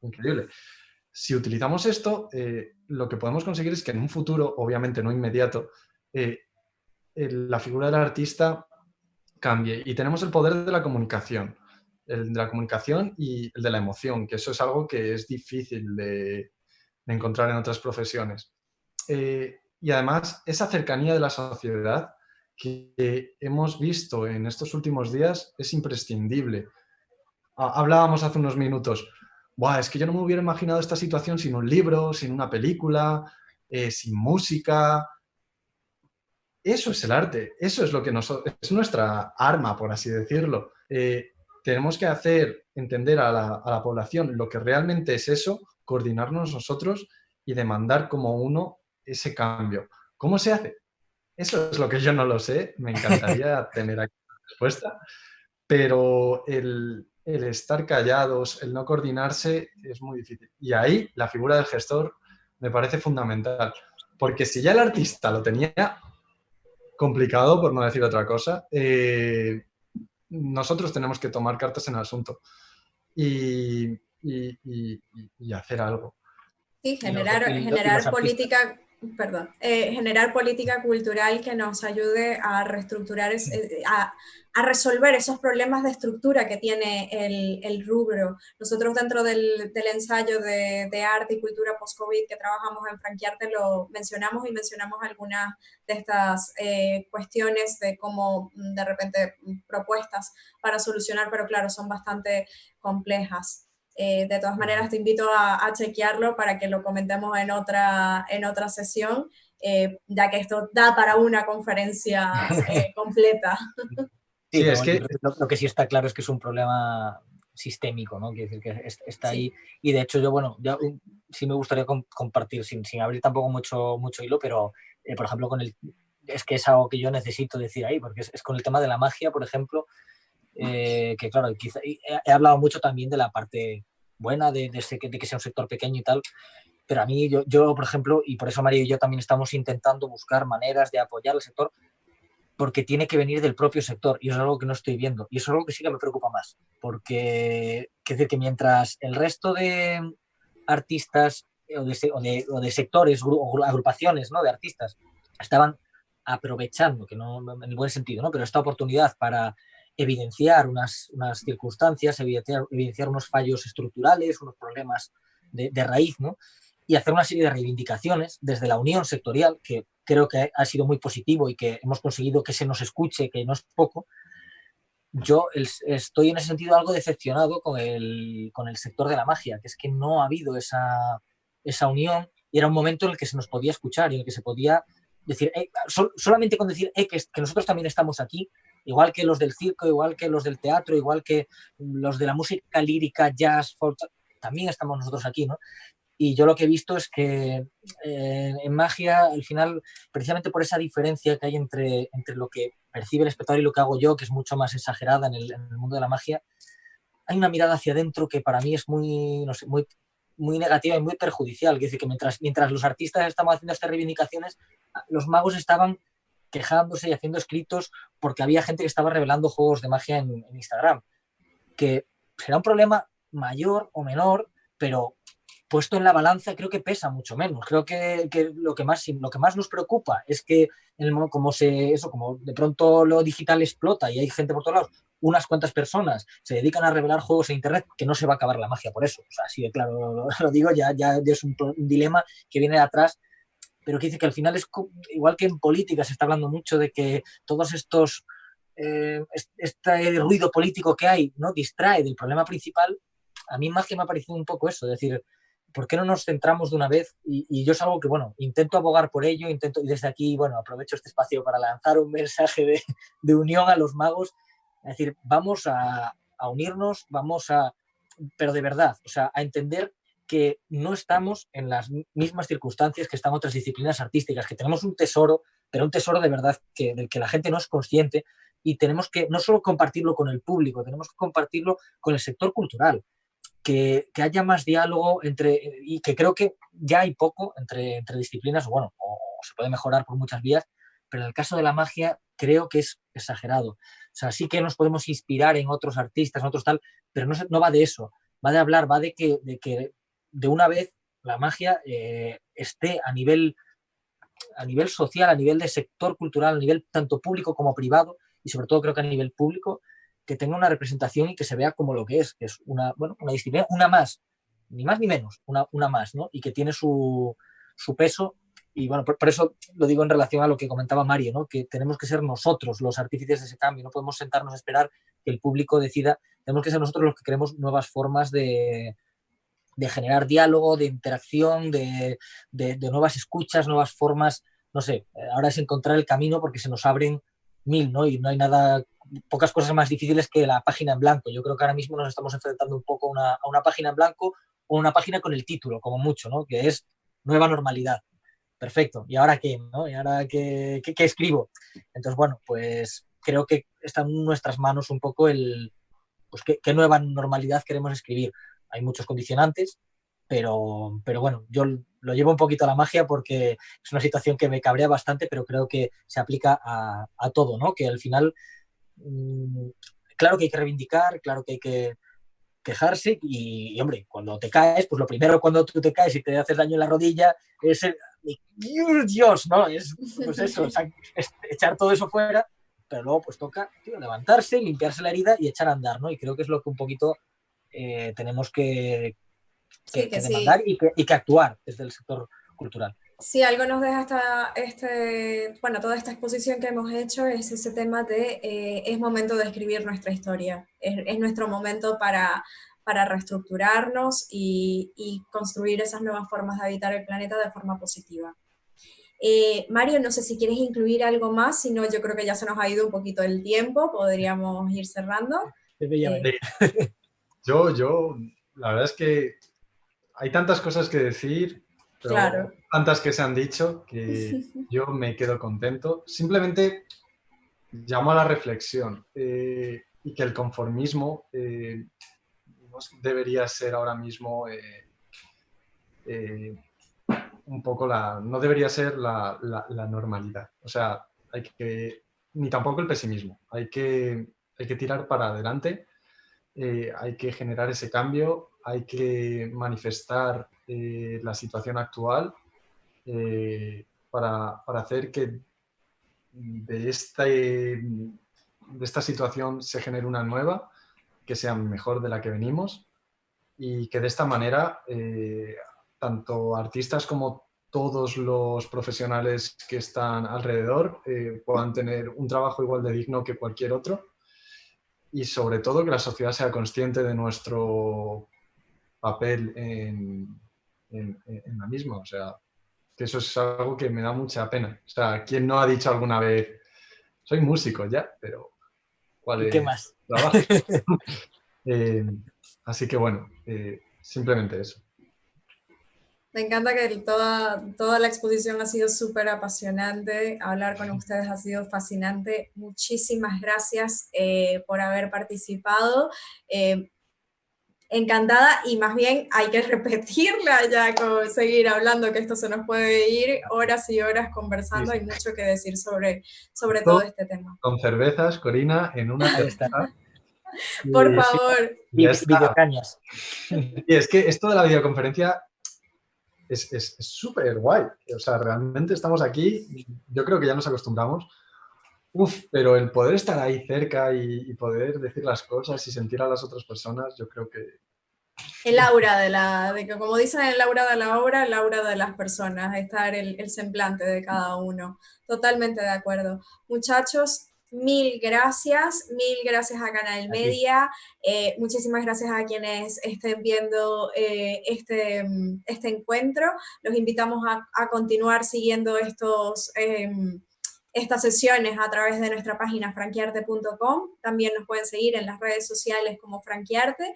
increíble. Si utilizamos esto, lo que podemos conseguir es que en un futuro, obviamente no inmediato, la figura del artista cambie. Y tenemos el poder de la comunicación, el de la comunicación y el de la emoción, que eso es algo que es difícil de encontrar en otras profesiones. Y además, esa cercanía de la sociedad que hemos visto en estos últimos días es imprescindible. Hablábamos hace unos minutos, "Buah, es que yo no me hubiera imaginado esta situación sin un libro, sin una película, sin música". Eso es el arte, eso es lo que es nuestra arma, por así decirlo. Tenemos que hacer entender a la población lo que realmente es eso, coordinarnos nosotros y demandar como uno ese cambio. ¿Cómo se hace? Eso es lo que yo no lo sé, me encantaría tener aquí una respuesta, pero el estar callados, el no coordinarse es muy difícil. Y ahí la figura del gestor me parece fundamental, porque si ya el artista lo tenía complicado, por no decir otra cosa, nosotros tenemos que tomar cartas en el asunto y hacer algo. Sí, Y los generar artistas. política, perdón, generar política cultural que nos ayude a reestructurar, a resolver esos problemas de estructura que tiene el rubro. Nosotros dentro del ensayo de arte y cultura post-COVID que trabajamos en Franquiarte lo mencionamos y mencionamos algunas de estas cuestiones de cómo de repente propuestas para solucionar, pero claro, son bastante complejas. De todas maneras, te invito a chequearlo para que lo comentemos en otra sesión, ya que esto da para una conferencia completa. Sí, Sí, pero es bueno, yo que creo que lo que sí está claro es que es un problema sistémico, ¿no? Quiere decir que está ahí. Y de hecho, yo, bueno, ya sí me gustaría compartir, sin abrir tampoco mucho hilo, pero, por ejemplo, es que es algo que yo necesito decir ahí, porque es con el tema de la magia, por ejemplo, que claro, quizá, he hablado mucho también de la parte buena de que sea un sector pequeño y tal, pero a mí, yo, por ejemplo, y por eso María y yo también estamos intentando buscar maneras de apoyar al sector, porque tiene que venir del propio sector y eso es algo que no estoy viendo y eso es algo que sí que me preocupa más, porque quiere decir que mientras el resto de artistas o de sectores o agrupaciones, ¿no?, de artistas estaban aprovechando, que no en el buen sentido, ¿no?, pero esta oportunidad para evidenciar unas circunstancias, evidenciar unos fallos estructurales, unos problemas de raíz, ¿no?, y hacer una serie de reivindicaciones desde la unión sectorial, que creo que ha sido muy positivo y que hemos conseguido que se nos escuche, que no es poco. Yo estoy en ese sentido algo decepcionado con el sector de la magia, que es que no ha habido esa unión y era un momento en el que se nos podía escuchar y en el que se podía decir, solamente con decir que nosotros también estamos aquí, igual que los del circo, igual que los del teatro, igual que los de la música lírica, jazz, folk, también estamos nosotros aquí, ¿no? Y yo lo que he visto es que en magia, al final, precisamente por esa diferencia que hay entre lo que percibe el espectador y lo que hago yo, que es mucho más exagerada en el mundo de la magia, hay una mirada hacia adentro que para mí es muy, no sé, muy negativa y muy perjudicial. Es decir, que mientras los artistas estaban haciendo estas reivindicaciones, los magos estaban quejándose y haciendo escritos porque había gente que estaba revelando juegos de magia en Instagram. Que será un problema mayor o menor, pero puesto en la balanza creo que pesa mucho menos. Creo que lo que más nos preocupa es que como de pronto lo digital explota y hay gente por todos lados, unas cuantas personas se dedican a revelar juegos en internet, que no se va a acabar la magia por eso. O sea, así de claro lo digo, ya es un dilema que viene de atrás, pero que dice que al final es igual que en política se está hablando mucho de que todos estos este ruido político que hay, ¿no?, distrae del problema principal. A mí magia me ha parecido un poco eso, es decir, ¿por qué no nos centramos de una vez? Y yo es algo que, bueno, intento abogar por ello, y desde aquí, bueno, aprovecho este espacio para lanzar un mensaje de unión a los magos, es decir, vamos a a unirnos, pero de verdad, o sea, a entender que no estamos en las mismas circunstancias que están otras disciplinas artísticas, que tenemos un tesoro, pero un tesoro de verdad del que la gente no es consciente, y tenemos que no solo compartirlo con el público, tenemos que compartirlo con el sector cultural, que haya más diálogo y que creo que ya hay poco entre disciplinas, bueno, o se puede mejorar por muchas vías, pero en el caso de la magia creo que es exagerado. O sea, sí que nos podemos inspirar en otros artistas, en otros tal, pero no va de eso, va de hablar, va de que de una vez la magia esté a nivel social, a nivel de sector cultural, a nivel tanto público como privado, y sobre todo creo que a nivel público, que tenga una representación y que se vea como lo que es una disciplina, una más, ni más ni menos, una más, ¿no? Y que tiene su peso. Y bueno, por eso lo digo en relación a lo que comentaba Mario, ¿no? Que tenemos que ser nosotros los artífices de ese cambio, no podemos sentarnos a esperar que el público decida, tenemos que ser nosotros los que creemos nuevas formas de generar diálogo, de interacción, de nuevas escuchas, nuevas formas, no sé, ahora es encontrar el camino porque se nos abren mil, ¿no? Y no hay pocas cosas más difíciles que la página en blanco. Yo creo que ahora mismo nos estamos enfrentando un poco a una página en blanco o una página con el título, como mucho, ¿no? Que es nueva normalidad. Perfecto. ¿Y ahora qué, no? ¿Y ahora qué escribo? Entonces, bueno, pues creo que está en nuestras manos un poco pues qué nueva normalidad queremos escribir. Hay muchos condicionantes, pero bueno, yo lo llevo un poquito a la magia porque es una situación que me cabrea bastante, pero creo que se aplica a todo, ¿no? Que al final, claro que hay que reivindicar, claro que hay que quejarse y, hombre, cuando te caes, pues lo primero cuando tú te caes y te haces daño en la rodilla es Dios, ¿no? Es pues eso, es echar todo eso fuera, pero luego pues toca, tío, levantarse, limpiarse la herida y echar a andar, ¿no? Y creo que es lo que un poquito tenemos que Sí, que demandar sí. y que actuar desde el sector cultural. Sí, algo nos deja toda esta exposición que hemos hecho es ese tema de es momento de escribir nuestra historia, es nuestro momento para reestructurarnos y construir esas nuevas formas de habitar el planeta de forma positiva. Mario, no sé si quieres incluir algo más, si no, yo creo que ya se nos ha ido un poquito el tiempo, podríamos ir cerrando. Yo, la verdad es que hay tantas cosas que decir, pero Claro. tantas que se han dicho que yo me quedo contento. Simplemente llamo a la reflexión y que el conformismo no debería ser ahora mismo un poco no debería ser la normalidad. O sea, ni tampoco el pesimismo. Hay que tirar para adelante, hay que generar ese cambio, hay que manifestar la situación actual para hacer que de esta situación se genere una nueva, que sea mejor de la que venimos y que de esta manera tanto artistas como todos los profesionales que están alrededor puedan tener un trabajo igual de digno que cualquier otro y sobre todo que la sociedad sea consciente de nuestro papel en la misma. O sea, que eso es algo que me da mucha pena. O sea, ¿quién no ha dicho alguna vez, soy músico ya, pero ¿cuál ¿Y qué es más? el trabajo? Así que bueno, simplemente eso. Me encanta que toda la exposición ha sido súper apasionante, hablar con ustedes ha sido fascinante. Muchísimas gracias por haber participado. Encantada y más bien hay que repetirla ya, seguir hablando, que esto se nos puede ir horas y horas conversando, Sí, hay mucho que decir sobre todo todo este tema. con cervezas, Corina, en una Ahí está. terraza. Por Y favor. ya está. Videocañas. Y es que esto de la videoconferencia es súper guay. O sea, realmente estamos aquí, yo creo que ya nos acostumbramos. Pero el poder estar ahí cerca y poder decir las cosas y sentir a las otras personas, yo creo que... El aura de que como dicen, el aura de la obra, el aura de las personas, estar el semblante de cada uno. Totalmente de acuerdo. Muchachos, mil gracias a Canal Media, muchísimas gracias a quienes estén viendo este encuentro. Los invitamos a continuar siguiendo estas sesiones a través de nuestra página franquiarte.com. También nos pueden seguir en las redes sociales como Franquiarte.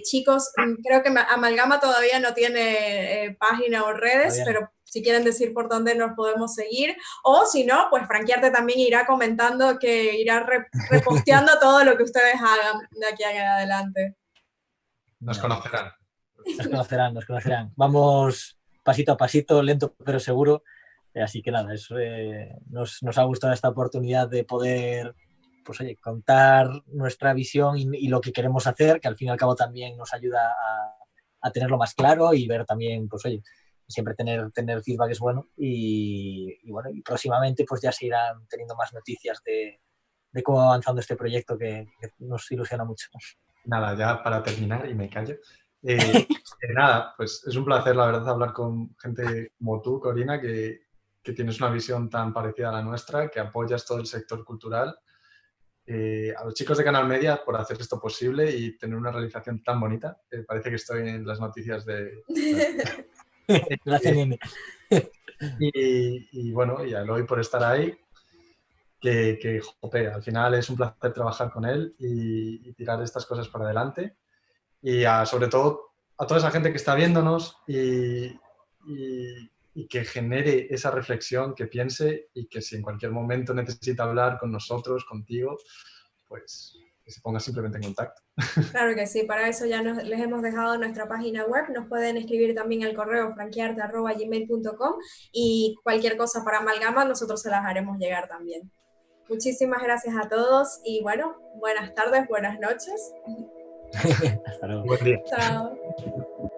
Chicos, creo que Amalgama todavía no tiene página o redes, pero si quieren decir por dónde nos podemos seguir, o si no, pues Franquiarte también irá comentando, que irá reposteando todo lo que ustedes hagan de aquí en adelante. Nos conocerán. Nos conocerán. Vamos pasito a pasito, lento pero seguro. Así que nada, nos ha gustado esta oportunidad de poder, pues oye, contar nuestra visión y lo que queremos hacer, que al fin y al cabo también nos ayuda a tenerlo más claro y ver también, pues oye, siempre tener feedback es bueno. Y bueno, y próximamente pues ya se irán teniendo más noticias de cómo va avanzando este proyecto que nos ilusiona mucho. Nada, ya para terminar, y me callo. Nada, pues es un placer, la verdad, hablar con gente como tú, Corina, que tienes una visión tan parecida a la nuestra, que apoyas todo el sector cultural. A los chicos de Canal Media por hacer esto posible y tener una realización tan bonita. Parece que estoy en las noticias de la CNN. Y bueno, y a Eloy por estar ahí, que jope, al final es un placer trabajar con él y tirar estas cosas para adelante. Y sobre todo a toda esa gente que está viéndonos y que genere esa reflexión, que piense y que si en cualquier momento necesita hablar con nosotros, contigo, pues que se ponga simplemente en contacto. Claro que sí, para eso ya les hemos dejado nuestra página web. Nos pueden escribir también al correo franquiarte@gmail.com y cualquier cosa para Amalgama nosotros se las haremos llegar también. Muchísimas gracias a todos y bueno, buenas tardes, buenas noches. Hasta luego. Buen día. Chao.